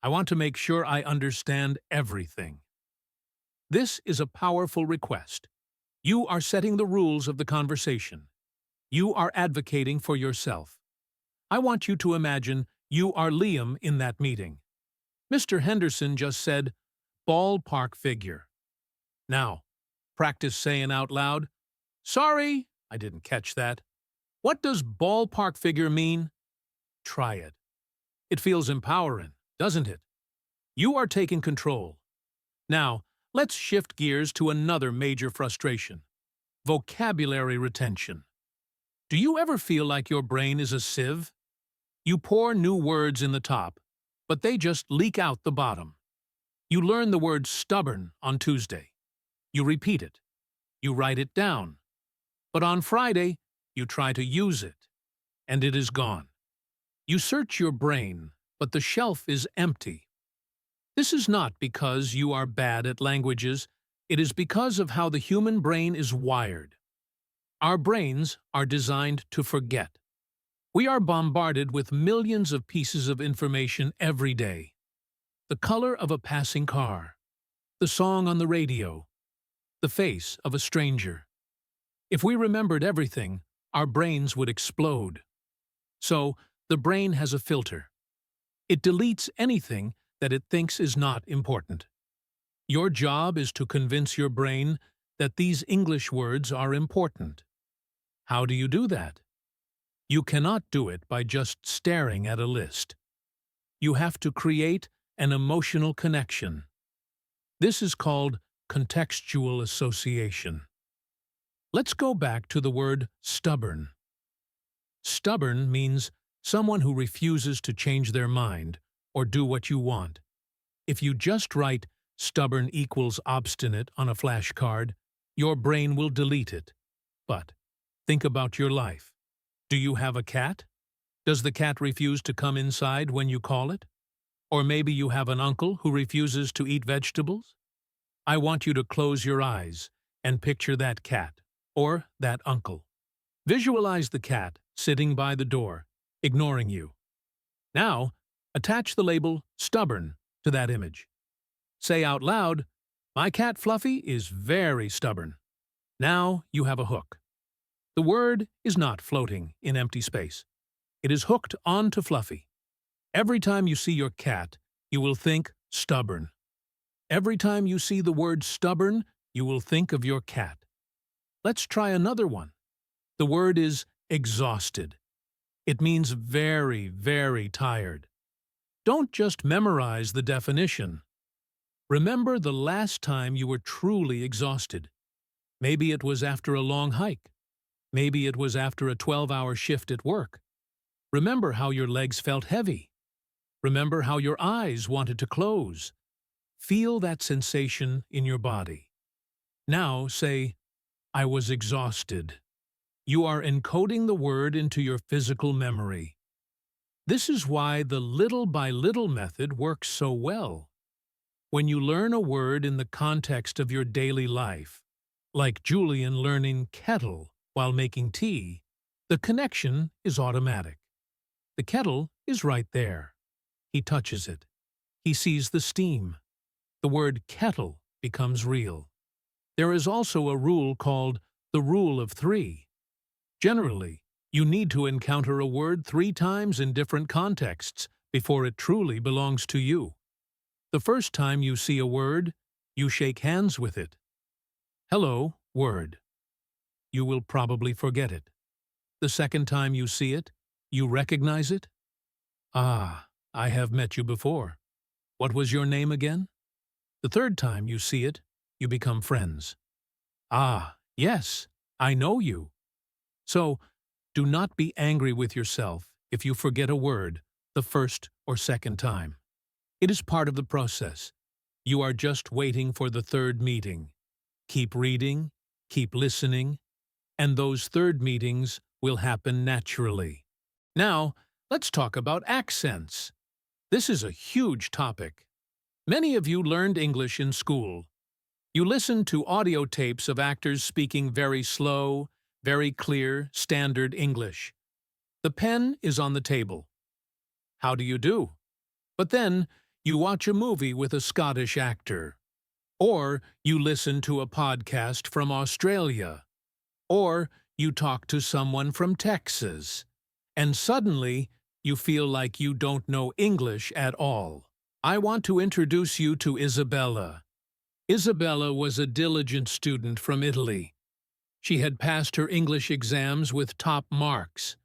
I want to make sure I understand everything. This is a powerful request. You are setting the rules of the conversation. You are advocating for yourself. I want you to imagine you are Liam in that meeting. Mr. Henderson just said, ballpark figure. Now, practice saying out loud, sorry, I didn't catch that. What does ballpark figure mean? Try it. It feels empowering, doesn't it? You are taking control. Now, let's shift gears to another major frustration: vocabulary retention. Do you ever feel like your brain is a sieve? You pour new words in the top, but they just leak out the bottom. You learn the word stubborn on Tuesday. You repeat it. You write it down. But on Friday, you try to use it, and it is gone. You search your brain, but the shelf is empty. This is not because you are bad at languages. It is because of how the human brain is wired. Our brains are designed to forget. We are bombarded with millions of pieces of information every day. The color of a passing car, the song on the radio, the face of a stranger. If we remembered everything, our brains would explode. So, the brain has a filter. It deletes anything that it thinks is not important. Your job is to convince your brain that these English words are important. How do you do that? You cannot do it by just staring at a list. You have to create an emotional connection. This is called contextual association. Let's go back to the word stubborn. Stubborn means someone who refuses to change their mind or do what you want. If you just write stubborn equals obstinate on a flashcard, your brain will delete it. But think about your life. Do you have a cat? Does the cat refuse to come inside when you call it? Or maybe you have an uncle who refuses to eat vegetables? I want you to close your eyes and picture that cat, or that uncle. Visualize the cat sitting by the door, ignoring you. Now, attach the label stubborn to that image. Say out loud, my cat Fluffy is very stubborn. Now you have a hook. The word is not floating in empty space. It is hooked onto Fluffy. Every time you see your cat, you will think stubborn. Every time you see the word stubborn, you will think of your cat. Let's try another one. The word is exhausted. It means very, very tired. Don't just memorize the definition. Remember the last time you were truly exhausted. Maybe it was after a long hike. Maybe it was after a 12-hour shift at work. Remember how your legs felt heavy. Remember how your eyes wanted to close. Feel that sensation in your body. Now say, I was exhausted. You are encoding the word into your physical memory. This is why the little-by-little method works so well. When you learn a word in the context of your daily life, like Julian learning kettle while making tea, the connection is automatic. The kettle is right there. He touches it. He sees the steam. The word kettle becomes real. There is also a rule called the rule of 3. Generally, you need to encounter a word 3 times in different contexts before it truly belongs to you. The first time you see a word, you shake hands with it. Hello, word. You will probably forget it. The second time you see it, you recognize it. Ah, I have met you before. What was your name again? The third time you see it, you become friends. Ah, yes, I know you. So, do not be angry with yourself if you forget a word the first or second time. It is part of the process. You are just waiting for the third meeting. Keep reading, keep listening, and those third meetings will happen naturally. Now, let's talk about accents. This is a huge topic. Many of you learned English in school. You listen to audio tapes of actors speaking very slow, very clear, standard English. The pen is on the table. How do you do? But then, you watch a movie with a Scottish actor. Or you listen to a podcast from Australia. Or you talk to someone from Texas. And suddenly, you feel like you don't know English at all. I want to introduce you to Isabella. Isabella was a diligent student from Italy. She had passed her English exams with top marks.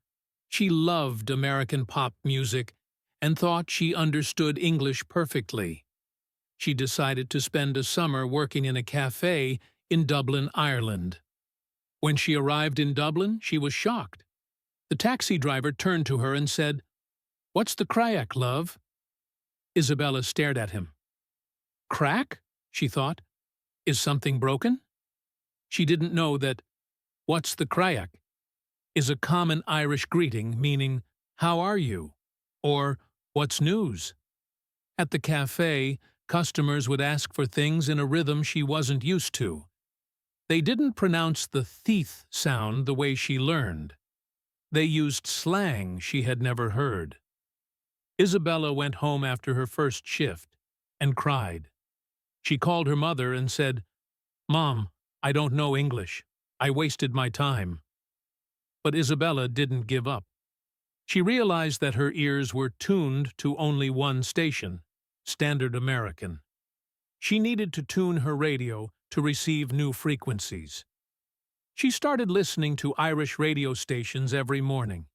She loved American pop music and thought she understood English perfectly. She decided to spend a summer working in a cafe in Dublin, Ireland. When she arrived in Dublin, she was shocked. The taxi driver turned to her and said, "What's the crack, love?" Isabella stared at him. Crack? She thought. Is something broken? She didn't know that "What's the crack" is a common Irish greeting meaning "How are you?" or "What's news?" At the cafe, customers would ask for things in a rhythm she wasn't used to. They didn't pronounce the "th" sound the way she learned. They used slang she had never heard. Isabella went home after her first shift and cried. She called her mother and said, "Mom, I don't know English. I wasted my time." But Isabella didn't give up. She realized that her ears were tuned to only one station, Standard American. She needed to tune her radio to receive new frequencies. She started listening to Irish radio stations every morning.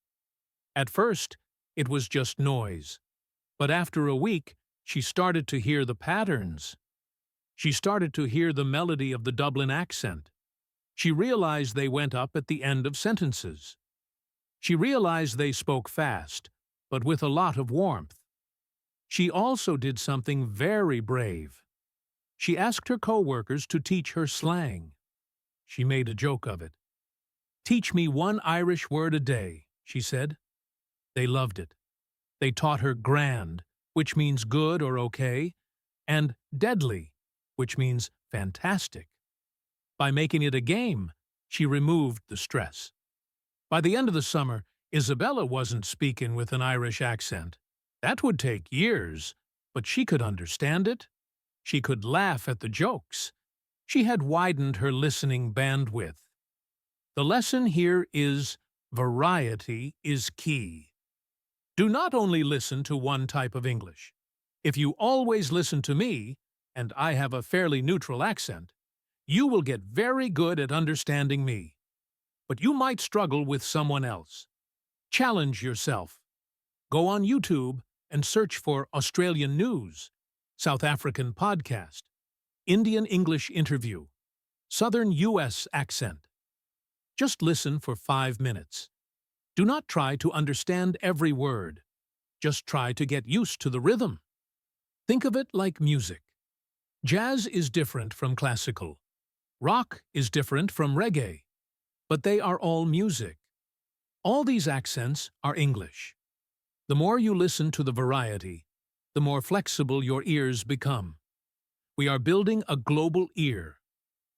At first, it was just noise. But after a week, she started to hear the patterns. She started to hear the melody of the Dublin accent. She realized they went up at the end of sentences. She realized they spoke fast, but with a lot of warmth. She also did something very brave. She asked her co-workers to teach her slang. She made a joke of it. "Teach me one Irish word a day," she said. They loved it. They taught her grand, which means good or okay, and deadly, which means fantastic. By making it a game, she removed the stress. By the end of the summer, Isabella wasn't speaking with an Irish accent. That would take years, but she could understand it. She could laugh at the jokes. She had widened her listening bandwidth. The lesson here is variety is key. Do not only listen to one type of English. If you always listen to me, and I have a fairly neutral accent, you will get very good at understanding me. But you might struggle with someone else. Challenge yourself. Go on YouTube and search for Australian news, South African podcast, Indian English interview, Southern U.S. accent. Just listen for 5 minutes. Do not try to understand every word. Just try to get used to the rhythm. Think of it like music. Jazz is different from classical. Rock is different from reggae. But they are all music. All these accents are English. The more you listen to the variety, the more flexible your ears become. We are building a global ear.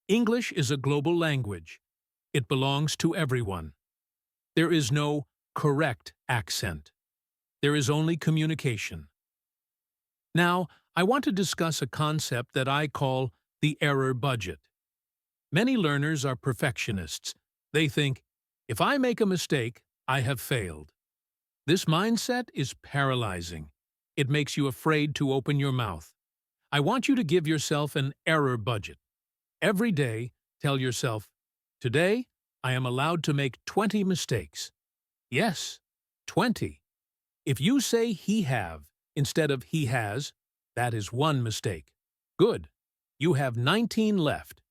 English is a global language. It belongs to everyone. There is no correct accent. There is only communication. Now, I want to discuss a concept that I call the error budget. Many learners are perfectionists. They think, if I make a mistake, I have failed. This mindset is paralyzing. It makes you afraid to open your mouth. I want you to give yourself an error budget. Every day, tell yourself, today, I am allowed to make 20 mistakes. Yes, 20. If you say he have instead of he has, that is one mistake. Good. You have 19 left.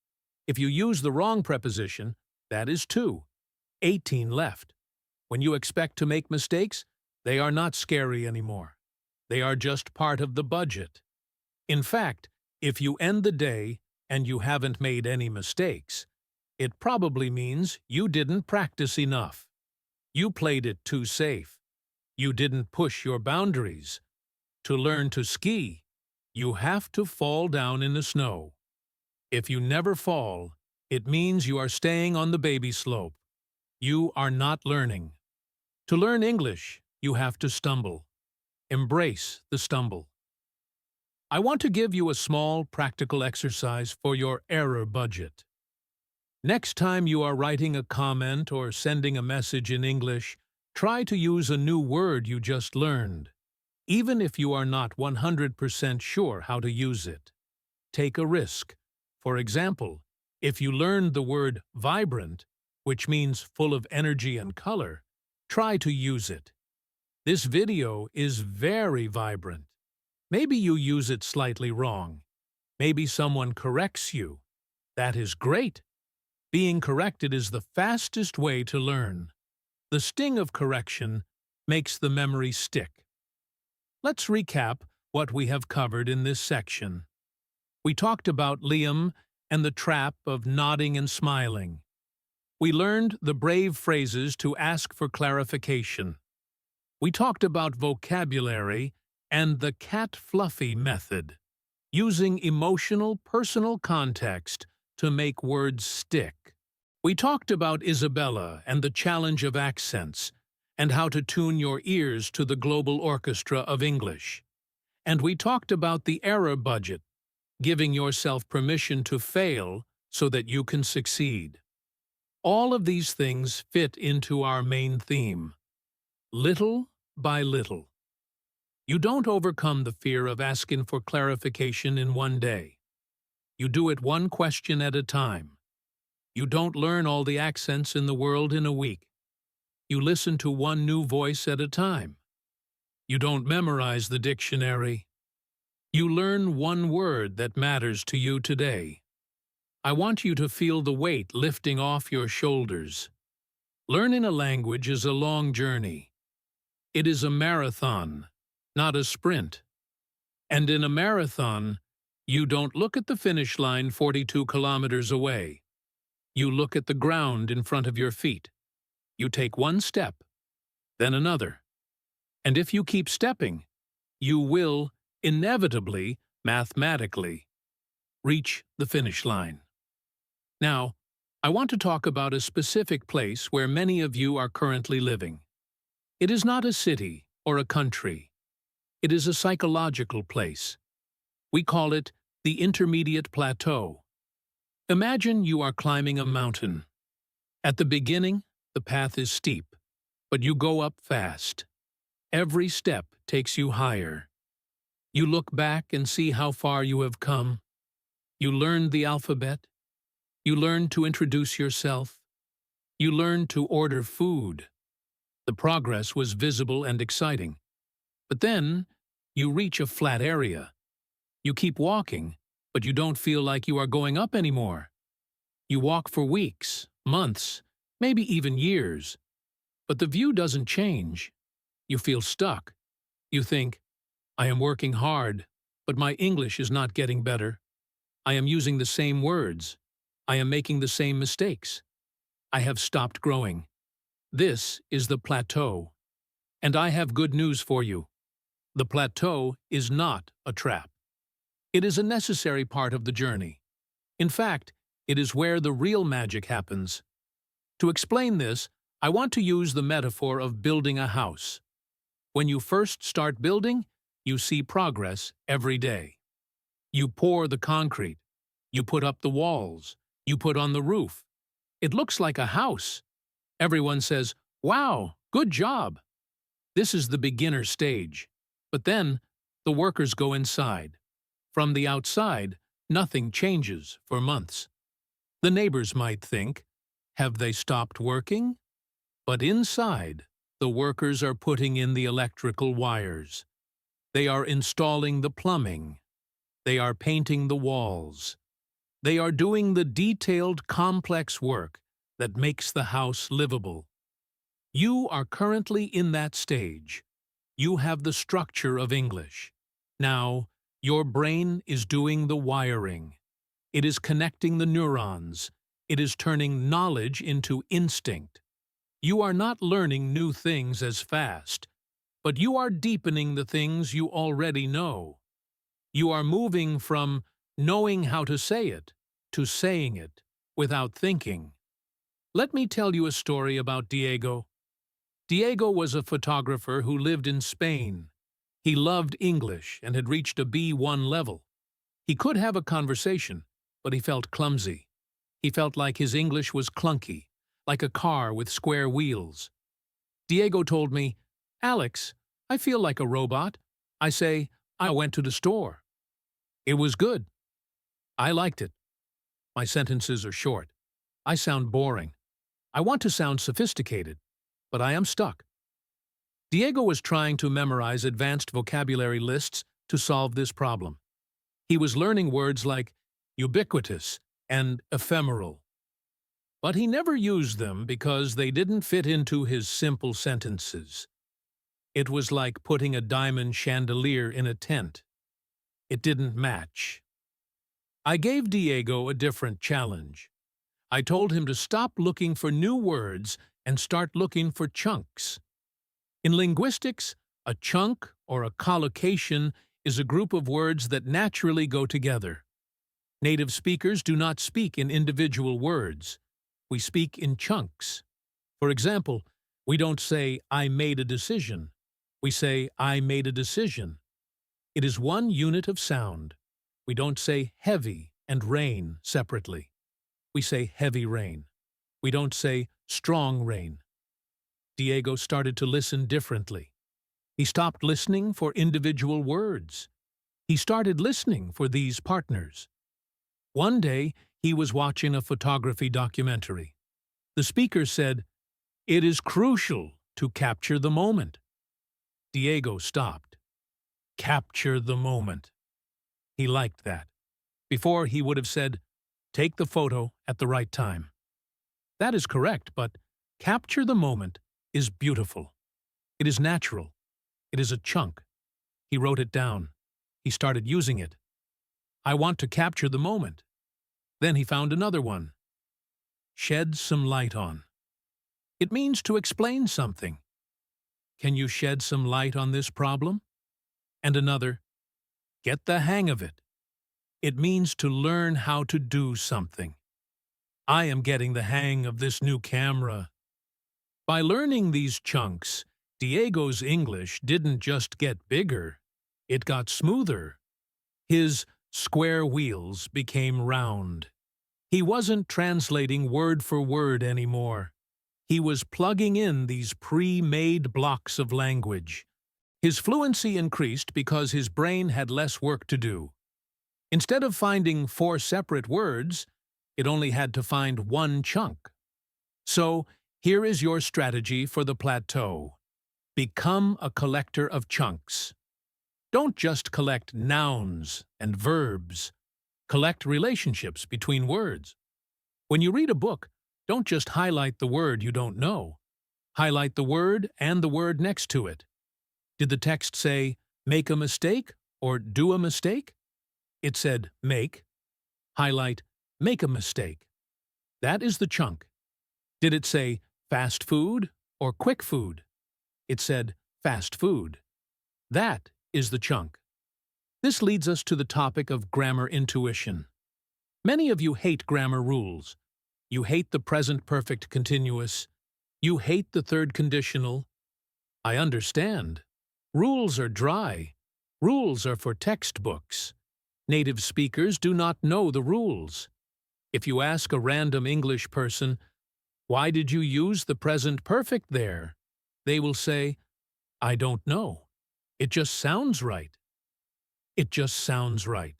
If you use the wrong preposition, that is 2. 18 left. When you expect to make mistakes, they are not scary anymore. They are just part of the budget. In fact, if you end the day and you haven't made any mistakes, it probably means you didn't practice enough. You played it too safe. You didn't push your boundaries. To learn to ski, you have to fall down in the snow. If you never fall, it means you are staying on the baby slope. You are not learning. To learn English, you have to stumble. Embrace the stumble. I want to give you a small, practical exercise for your error budget. Next time you are writing a comment or sending a message in English, try to use a new word you just learned, even if you are not 100% sure how to use it. Take a risk. For example, if you learned the word vibrant, which means full of energy and color, try to use it. This video is very vibrant. Maybe you use it slightly wrong. Maybe someone corrects you. That is great. Being corrected is the fastest way to learn. The sting of correction makes the memory stick. Let's recap what we have covered in this section. We talked about Liam and the trap of nodding and smiling. We learned the brave phrases to ask for clarification. We talked about vocabulary and the cat fluffy method, using emotional, personal context to make words stick. We talked about Isabella and the challenge of accents and how to tune your ears to the global orchestra of English. And we talked about the error budget, giving yourself permission to fail so that you can succeed. All of these things fit into our main theme, little by little. You don't overcome the fear of asking for clarification in one day. You do it one question at a time. You don't learn all the accents in the world in a week. You listen to one new voice at a time. You don't memorize the dictionary. You learn one word that matters to you today. I want you to feel the weight lifting off your shoulders. Learning a language is a long journey. It is a marathon, not a sprint. And in a marathon, you don't look at the finish line 42 kilometers away. You look at the ground in front of your feet. You take one step, then another. And if you keep stepping, you will inevitably, mathematically, reach the finish line. Now, I want to talk about a specific place where many of you are currently living. It is not a city or a country. It is a psychological place. We call it the intermediate plateau. Imagine you are climbing a mountain. At the beginning, the path is steep, but you go up fast. Every step takes you higher. You look back and see how far you have come. You learned the alphabet. You learned to introduce yourself. You learned to order food. The progress was visible and exciting. But then, you reach a flat area. You keep walking, but you don't feel like you are going up anymore. You walk for weeks, months, maybe even years. But the view doesn't change. You feel stuck. You think, I am working hard, but my English is not getting better. I am using the same words. I am making the same mistakes. I have stopped growing. This is the plateau. And I have good news for you. The plateau is not a trap. It is a necessary part of the journey. In fact, it is where the real magic happens. To explain this, I want to use the metaphor of building a house. When you first start building, you see progress every day. You pour the concrete. You put up the walls. You put on the roof. It looks like a house. Everyone says, "Wow, good job." This is the beginner stage. But then, the workers go inside. From the outside, nothing changes for months. The neighbors might think, have they stopped working? But inside, the workers are putting in the electrical wires. They are installing the plumbing. They are painting the walls. They are doing the detailed, complex work that makes the house livable. You are currently in that stage. You have the structure of English. Now, your brain is doing the wiring. It is connecting the neurons. It is turning knowledge into instinct. You are not learning new things as fast, but you are deepening the things you already know. You are moving from knowing how to say it to saying it without thinking. Let me tell you a story about Diego. Diego was a photographer who lived in Spain. He loved English and had reached a B1 level. He could have a conversation, but he felt clumsy. He felt like his English was clunky, like a car with square wheels. Diego told me, "Alex, I feel like a robot. I say, I went to the store. It was good. I liked it. My sentences are short. I sound boring. I want to sound sophisticated, but I am stuck." Diego was trying to memorize advanced vocabulary lists to solve this problem. He was learning words like ubiquitous and ephemeral. But he never used them because they didn't fit into his simple sentences. It was like putting a diamond chandelier in a tent. It didn't match. I gave Diego a different challenge. I told him to stop looking for new words and start looking for chunks. In linguistics, a chunk or a collocation is a group of words that naturally go together. Native speakers do not speak in individual words. We speak in chunks. For example, we don't say, "I made a decision." We say, "I made a decision." It is one unit of sound. We don't say heavy and rain separately. We say heavy rain. We don't say strong rain. Diego started to listen differently. He stopped listening for individual words. He started listening for these partners. One day, he was watching a photography documentary. The speaker said, "It is crucial to capture the moment." Diego stopped. Capture the moment. He liked that. Before, he would have said, "Take the photo at the right time." That is correct, but capture the moment is beautiful. It is natural. It is a chunk. He wrote it down. He started using it. "I want to capture the moment." Then he found another one. Shed some light on. It means to explain something. Can you shed some light on this problem? And another, get the hang of it. It means to learn how to do something. I am getting the hang of this new camera. By learning these chunks, Diego's English didn't just get bigger, it got smoother. His square wheels became round. He wasn't translating word for word anymore. He was plugging in these pre-made blocks of language. His fluency increased because his brain had less work to do. Instead of finding 4 separate words, it only had to find one chunk. So, here is your strategy for the plateau. Become a collector of chunks. Don't just collect nouns and verbs. Collect relationships between words. When you read a book, don't just highlight the word you don't know. Highlight the word and the word next to it. Did the text say, "make a mistake" or "do a mistake"? It said, "make." Highlight, "make a mistake." That is the chunk. Did it say, "fast food" or "quick food"? It said, "fast food." That is the chunk. This leads us to the topic of grammar intuition. Many of you hate grammar rules. You hate the present perfect continuous. You hate the third conditional. I understand. Rules are dry. Rules are for textbooks. Native speakers do not know the rules. If you ask a random English person, "Why did you use the present perfect there?" they will say, "I don't know. It just sounds right." It just sounds right.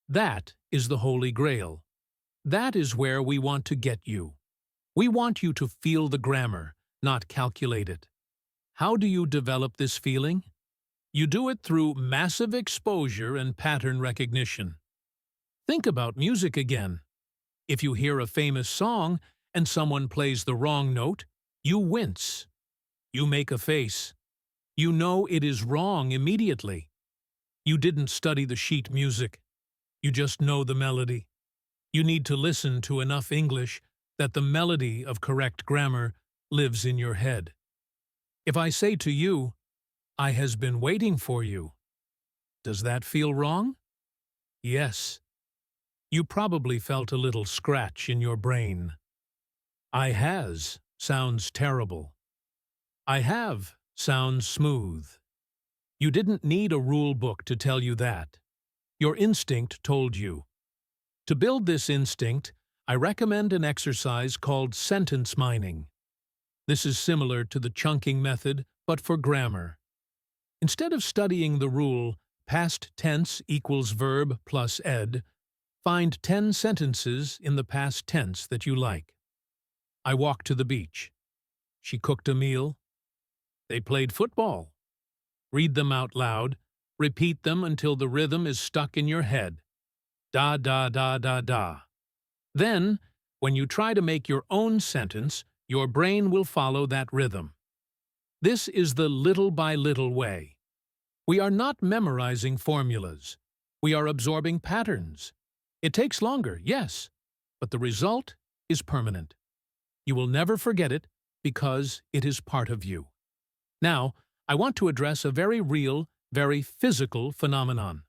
That is the Holy Grail. That is where we want to get you. We want you to feel the grammar, not calculate it. How do you develop this feeling? You do it through massive exposure and pattern recognition. Think about music again. If you hear a famous song and someone plays the wrong note, you wince. You make a face. You know it is wrong immediately. You didn't study the sheet music. You just know the melody. You need to listen to enough English that the melody of correct grammar lives in your head. If I say to you, "I has been waiting for you," does that feel wrong? Yes. You probably felt a little scratch in your brain. I has sounds terrible. I have sounds smooth. You didn't need a rule book to tell you that. Your instinct told you. To build this instinct, I recommend an exercise called sentence mining. This is similar to the chunking method, but for grammar. Instead of studying the rule, past tense equals verb plus ed, find 10 sentences in the past tense that you like. I walked to the beach. She cooked a meal. They played football. Read them out loud. Repeat them until the rhythm is stuck in your head. Da da da da da. Then, when you try to make your own sentence, your brain will follow that rhythm. This is the little by little way. We are not memorizing formulas. We are absorbing patterns. It takes longer, yes, but the result is permanent. You will never forget it because it is part of you. Now, I want to address a very real, very physical phenomenon.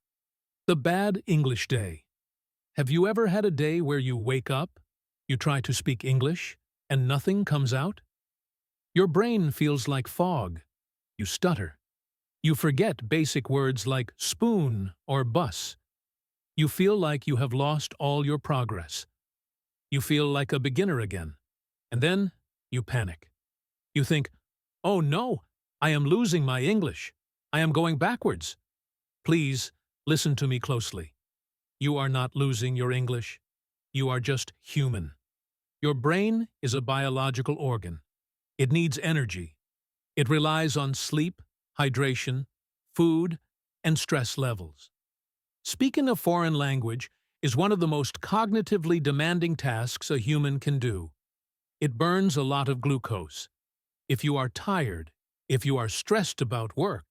The bad English day. Have you ever had a day where you wake up, you try to speak English, and nothing comes out? Your brain feels like fog. You stutter. You forget basic words like spoon or bus. You feel like you have lost all your progress. You feel like a beginner again. And then you panic. You think, oh no, I am losing my English. I am going backwards. Please, listen to me closely. You are not losing your English. You are just human. Your brain is a biological organ. It needs energy. It relies on sleep, hydration, food, and stress levels. Speaking a foreign language is one of the most cognitively demanding tasks a human can do. It burns a lot of glucose. If you are tired, if you are stressed about work,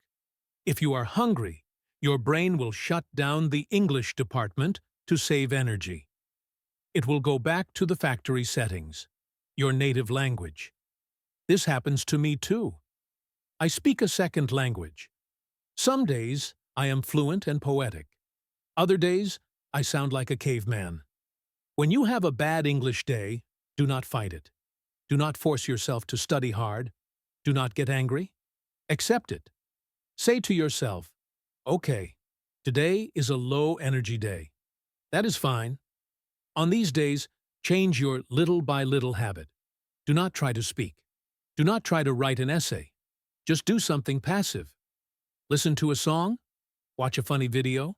if you are hungry, your brain will shut down the English department to save energy. It will go back to the factory settings, your native language. This happens to me too. I speak a second language. Some days I am fluent and poetic. Other days I sound like a caveman. When you have a bad English day, do not fight it. Do not force yourself to study hard. Do not get angry. Accept it. Say to yourself, okay, today is a low-energy day. That is fine. On these days, change your little by little habit. Do not try to speak. Do not try to write an essay. Just do something passive. Listen to a song, watch a funny video,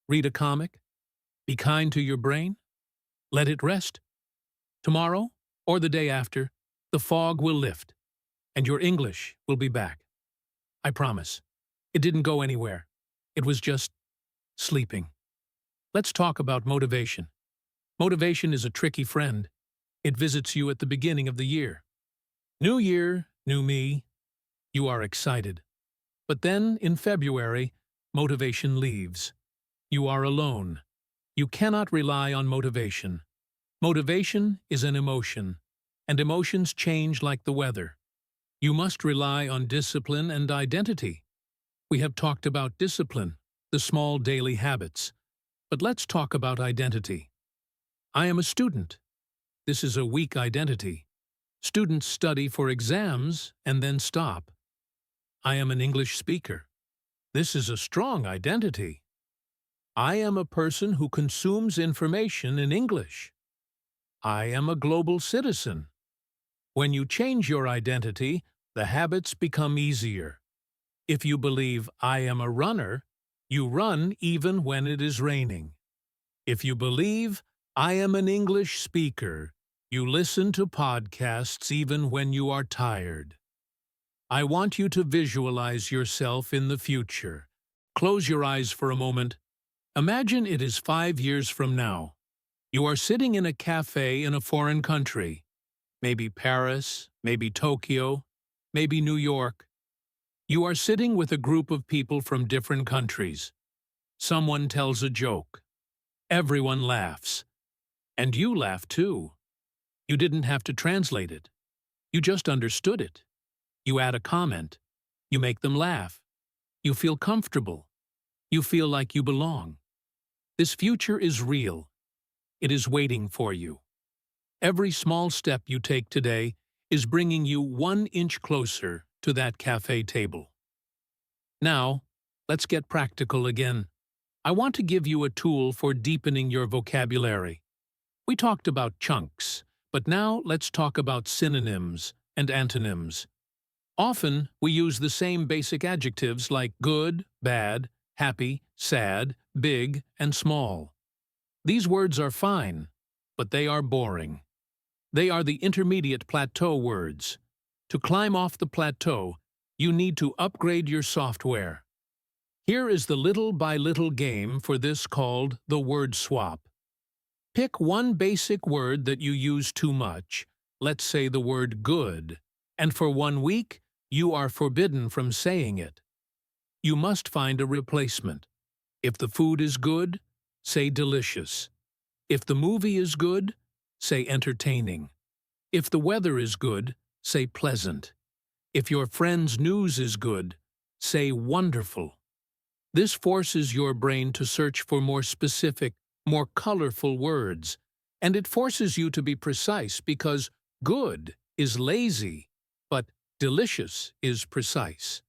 read a comic. Be kind to your brain. Let it rest. Tomorrow, or the day after, the fog will lift, and your English will be back. I promise. It didn't go anywhere. It was just sleeping. Let's talk about motivation. Motivation is a tricky friend. It visits you at the beginning of the year. New year, new me. You are excited. But then, in February, motivation leaves. You are alone. You cannot rely on motivation. Motivation is an emotion, and emotions change like the weather. You must rely on discipline and identity. We have talked about discipline, the small daily habits. But let's talk about identity. I am a student. This is a weak identity. Students study for exams and then stop. I am an English speaker. This is a strong identity. I am a person who consumes information in English. I am a global citizen. When you change your identity, the habits become easier. If you believe I am a runner, you run even when it is raining. If you believe I am an English speaker, you listen to podcasts even when you are tired. I want you to visualize yourself in the future. Close your eyes for a moment. Imagine it is 5 years from now. You are sitting in a cafe in a foreign country. Maybe Paris, maybe Tokyo, maybe New York. You are sitting with a group of people from different countries. Someone tells a joke. Everyone laughs. And you laugh too. You didn't have to translate it. You just understood it. You add a comment. You make them laugh. You feel comfortable. You feel like you belong. This future is real. It is waiting for you. Every small step you take today is bringing you 1 inch closer to that cafe table. Now, let's get practical again. I want to give you a tool for deepening your vocabulary. We talked about chunks, but now let's talk about synonyms and antonyms. Often, we use the same basic adjectives like good, bad, happy, sad, big, and small. These words are fine, but they are boring. They are the intermediate plateau words. To climb off the plateau, you need to upgrade your software. Here is the little-by-little game for this called the word swap. Pick one basic word that you use too much, let's say the word good, and for 1 week, you are forbidden from saying it. You must find a replacement. If the food is good, say delicious. If the movie is good, say entertaining. If the weather is good, say pleasant. If your friend's news is good, say wonderful. This forces your brain to search for more specific, more colorful words, and it forces you to be precise because good is lazy, but delicious is precise.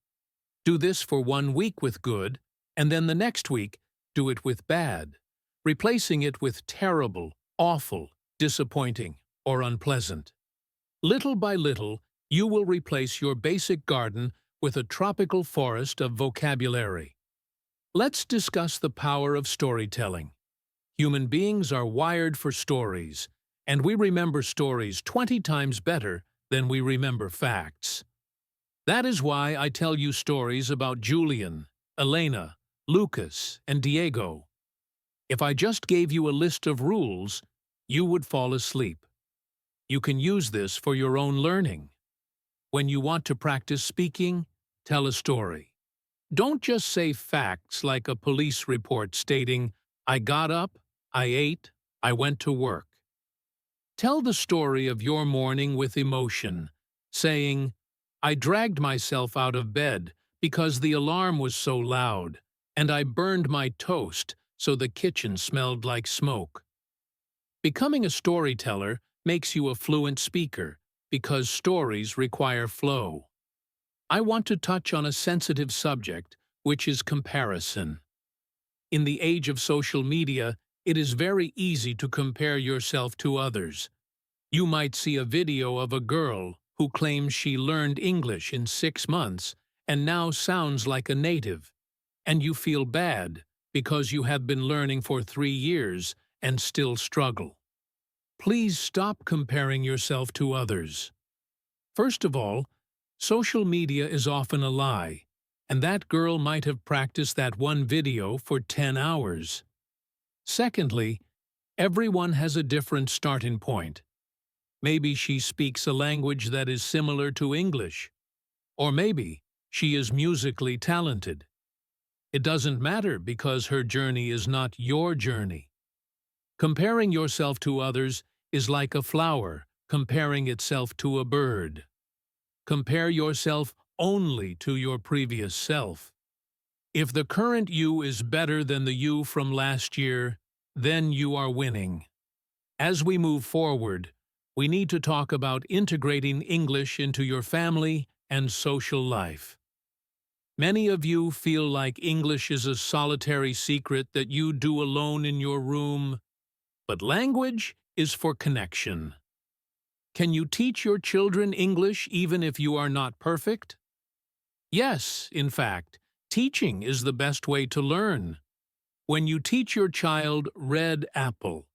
Do this for 1 week with good, and then the next week, do it with bad, replacing it with terrible, awful, disappointing, or unpleasant. Little by little, you will replace your basic garden with a tropical forest of vocabulary. Let's discuss the power of storytelling. Human beings are wired for stories, and we remember stories 20 times better than we remember facts. That is why I tell you stories about Julian, Elena, Lucas, and Diego. If I just gave you a list of rules, you would fall asleep. You can use this for your own learning. When you want to practice speaking, tell a story. Don't just say facts like a police report stating, I got up, I ate, I went to work. Tell the story of your morning with emotion, saying, I dragged myself out of bed because the alarm was so loud, and I burned my toast so the kitchen smelled like smoke. Becoming a storyteller makes you a fluent speaker because stories require flow. I want to touch on a sensitive subject, which is comparison. In the age of social media, it is very easy to compare yourself to others. You might see a video of a girl who claims she learned English in 6 months and now sounds like a native, and you feel bad because you have been learning for 3 years and still struggle. Please stop comparing yourself to others. First of all, social media is often a lie, and that girl might have practiced that one video for 10 hours. Secondly, everyone has a different starting point. Maybe she speaks a language that is similar to English, or maybe she is musically talented. It doesn't matter because her journey is not your journey. Comparing yourself to others is like a flower comparing itself to a bird. Compare yourself only to your previous self. If the current you is better than the you from last year, then you are winning. As we move forward, we need to talk about integrating English into your family and social life. Many of you feel like English is a solitary secret that you do alone in your room, but language is for connection. Can you teach your children English even if you are not perfect? Yes, in fact, teaching is the best way to learn. When you teach your child red apple,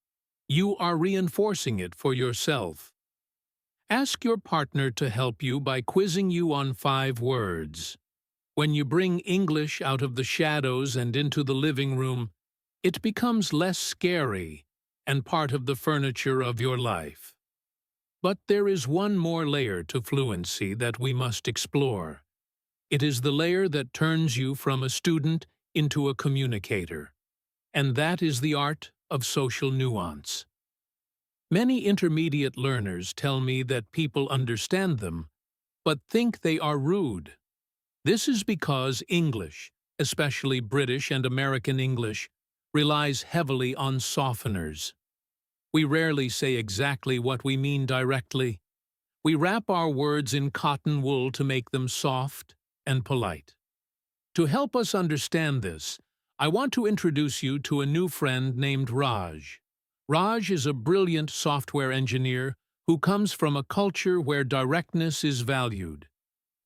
you are reinforcing it for yourself. Ask your partner to help you by quizzing you on 5 words. When you bring English out of the shadows and into the living room, it becomes less scary and part of the furniture of your life. But there is one more layer to fluency that we must explore. It is the layer that turns you from a student into a communicator, and that is the art of social nuance. Many intermediate learners tell me that people understand them, but think they are rude. This is because English, especially British and American English, relies heavily on softeners. We rarely say exactly what we mean directly. We wrap our words in cotton wool to make them soft and polite. To help us understand this, I want to introduce you to a new friend named Raj. Raj is a brilliant software engineer who comes from a culture where directness is valued.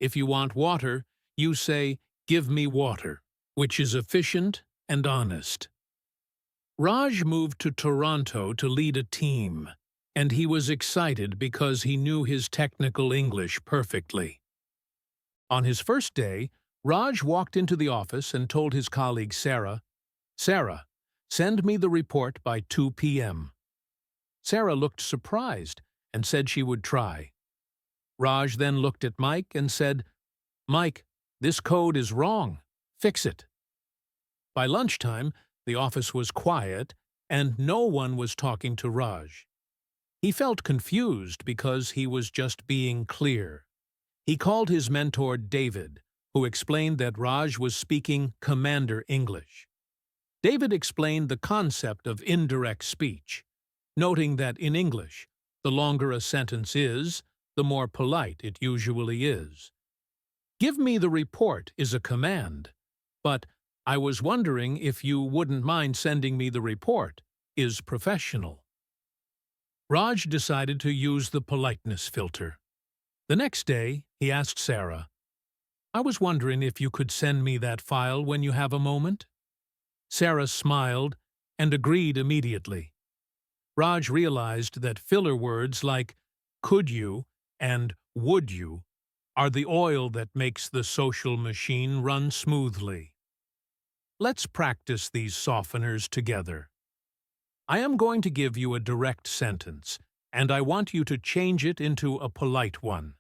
If you want water, you say, "Give me water," which is efficient and honest. Raj moved to Toronto to lead a team, and he was excited because he knew his technical English perfectly. On his first day, Raj walked into the office and told his colleague Sarah, "Sarah, send me the report by 2 p.m." Sarah looked surprised and said she would try. Raj then looked at Mike and said, "Mike, this code is wrong. Fix it." By lunchtime, the office was quiet and no one was talking to Raj. He felt confused because he was just being clear. He called his mentor David, who explained that Raj was speaking commander English. David explained the concept of indirect speech, noting that in English, the longer a sentence is, the more polite it usually is. "Give me the report" is a command, but "I was wondering if you wouldn't mind sending me the report" is professional. Raj decided to use the politeness filter. The next day, he asked Sarah, "I was wondering if you could send me that file when you have a moment?" Sarah smiled and agreed immediately. Raj realized that filler words like "could you" and "would you" are the oil that makes the social machine run smoothly. Let's practice these softeners together. I am going to give you a direct sentence, and I want you to change it into a polite one.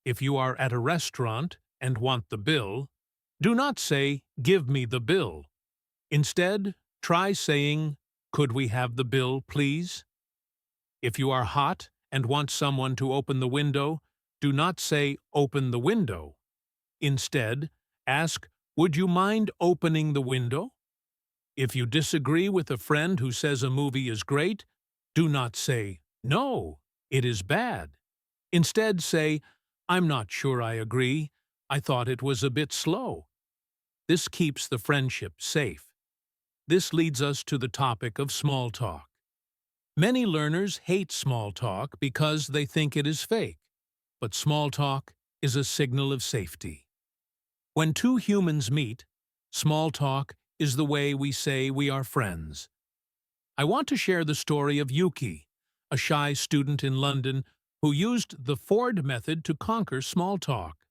If you are at a restaurant and want the bill, do not say, "Give me the bill." Instead, try saying, "Could we have the bill, please?" If you are hot and want someone to open the window, do not say, "Open the window." Instead, ask, "Would you mind opening the window?" If you disagree with a friend who says a movie is great, do not say, "No, it is bad." Instead say, "I'm not sure I agree. I thought it was a bit slow." This keeps the friendship safe. This leads us to the topic of small talk. Many learners hate small talk because they think it is fake, but small talk is a signal of safety. When two humans meet, small talk is the way we say we are friends. I want to share the story of Yuki, a shy student in London who used the Ford method to conquer small talk.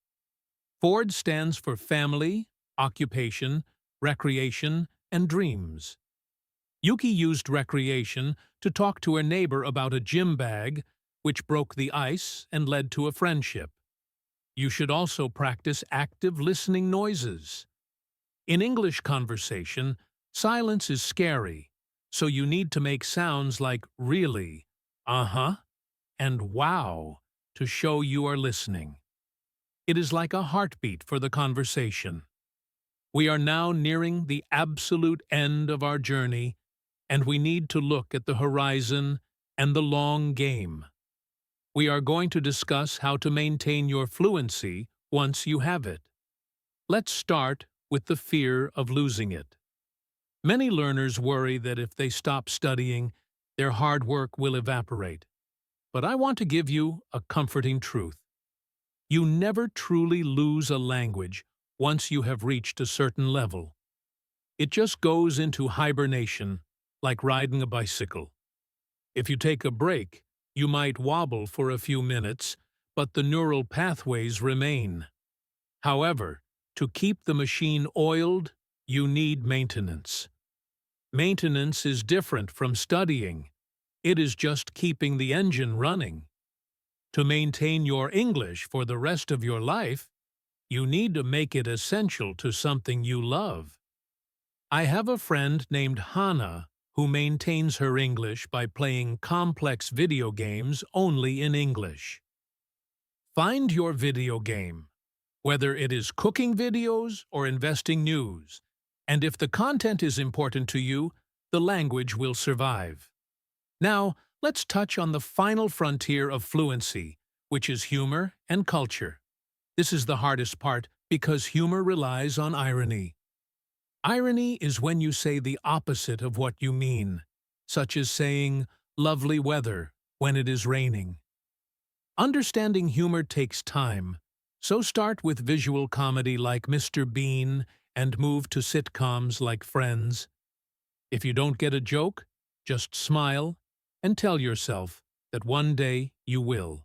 Ford stands for family, occupation, recreation, and dreams. Yuki used recreation to talk to her neighbor about a gym bag, which broke the ice and led to a friendship. You should also practice active listening noises. In English conversation, silence is scary, so you need to make sounds like "really," "uh-huh," and "wow" to show you are listening. It is like a heartbeat for the conversation. We are now nearing the absolute end of our journey, and we need to look at the horizon and the long game. We are going to discuss how to maintain your fluency once you have it. Let's start with the fear of losing it. Many learners worry that if they stop studying, their hard work will evaporate. But I want to give you a comforting truth. You never truly lose a language once you have reached a certain level. It just goes into hibernation, like riding a bicycle. If you take a break, you might wobble for a few minutes, but the neural pathways remain. However, to keep the machine oiled, you need maintenance. Maintenance is different from studying. It is just keeping the engine running. To maintain your English for the rest of your life, you need to make it essential to something you love. I have a friend named Hannah who maintains her English by playing complex video games only in English. Find your video game, whether it is cooking videos or investing news, and if the content is important to you, the language will survive. Now, let's touch on the final frontier of fluency, which is humor and culture. This is the hardest part because humor relies on irony. Irony is when you say the opposite of what you mean, such as saying lovely weather when it is raining. Understanding humor takes time, so start with visual comedy like Mr. Bean and move to sitcoms like Friends. If you don't get a joke, just smile and tell yourself that one day you will.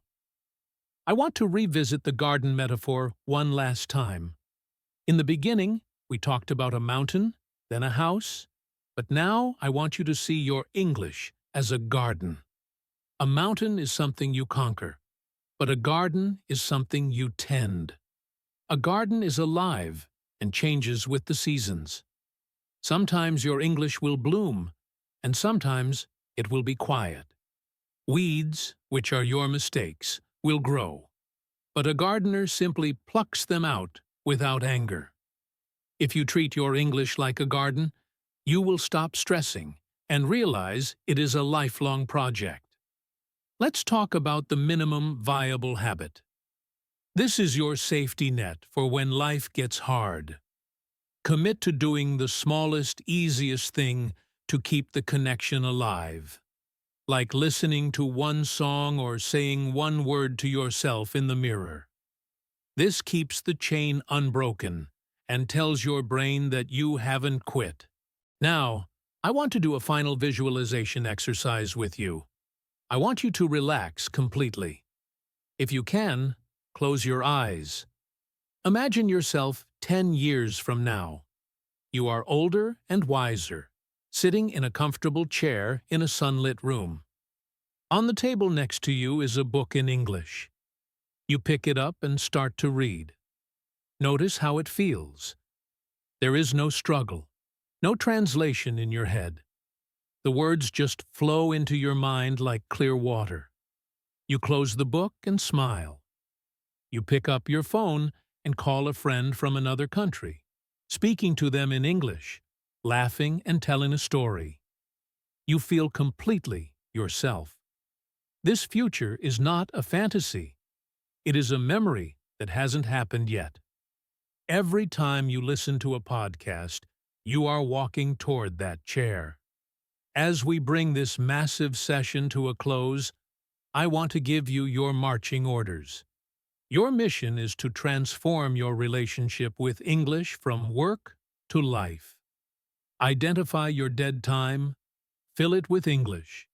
I want to revisit the garden metaphor one last time. In the beginning, we talked about a mountain, then a house, but now I want you to see your English as a garden. A mountain is something you conquer, but a garden is something you tend. A garden is alive and changes with the seasons. Sometimes your English will bloom, and sometimes it will be quiet. Weeds, which are your mistakes, will grow, but a gardener simply plucks them out without anger. If you treat your English like a garden, you will stop stressing and realize it is a lifelong project. Let's talk about the minimum viable habit. This is your safety net for when life gets hard. Commit to doing the smallest, easiest thing to keep the connection alive, like listening to one song or saying one word to yourself in the mirror. This keeps the chain unbroken and tells your brain that you haven't quit. Now, I want to do a final visualization exercise with you. I want you to relax completely. If you can, close your eyes. Imagine yourself 10 years from now. You are older and wiser, sitting in a comfortable chair in a sunlit room. On the table next to you is a book in English. You pick it up and start to read. Notice how it feels. There is no struggle, no translation in your head. The words just flow into your mind like clear water. You close the book and smile. You pick up your phone and call a friend from another country, speaking to them in English, laughing and telling a story. You feel completely yourself. This future is not a fantasy. It is a memory that hasn't happened yet. Every time you listen to a podcast, you are walking toward that chair. As we bring this massive session to a close, I want to give you your marching orders. Your mission is to transform your relationship with English from work to life. Identify your dead time, fill it with English,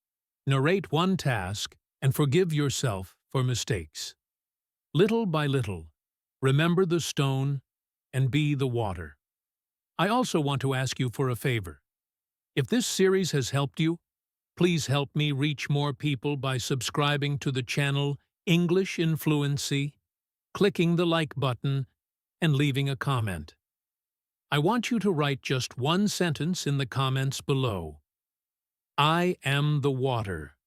narrate one task, and forgive yourself for mistakes. Little by little, remember the stone and be the water. I also want to ask you for a favor. If this series has helped you, please help me reach more people by subscribing to the channel English in Fluency, clicking the like button, and leaving a comment. I want you to write just one sentence in the comments below. I am the water.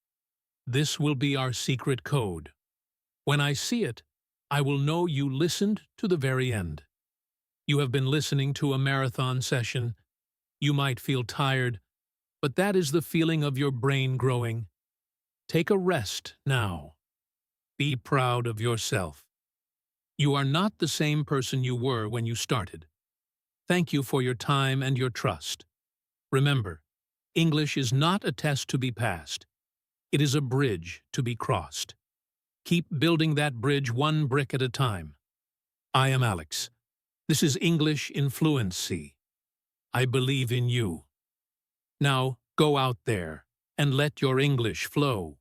This will be our secret code. When I see it, I will know you listened to the very end. You have been listening to a marathon session. You might feel tired, but that is the feeling of your brain growing. Take a rest now. Be proud of yourself. You are not the same person you were when you started. Thank you for your time and your trust. Remember, English is not a test to be passed. It is a bridge to be crossed. Keep building that bridge one brick at a time. I am Alex. This is English in Fluency. I believe in you. Now, go out there and let your English flow.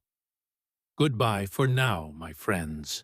Goodbye for now, my friends.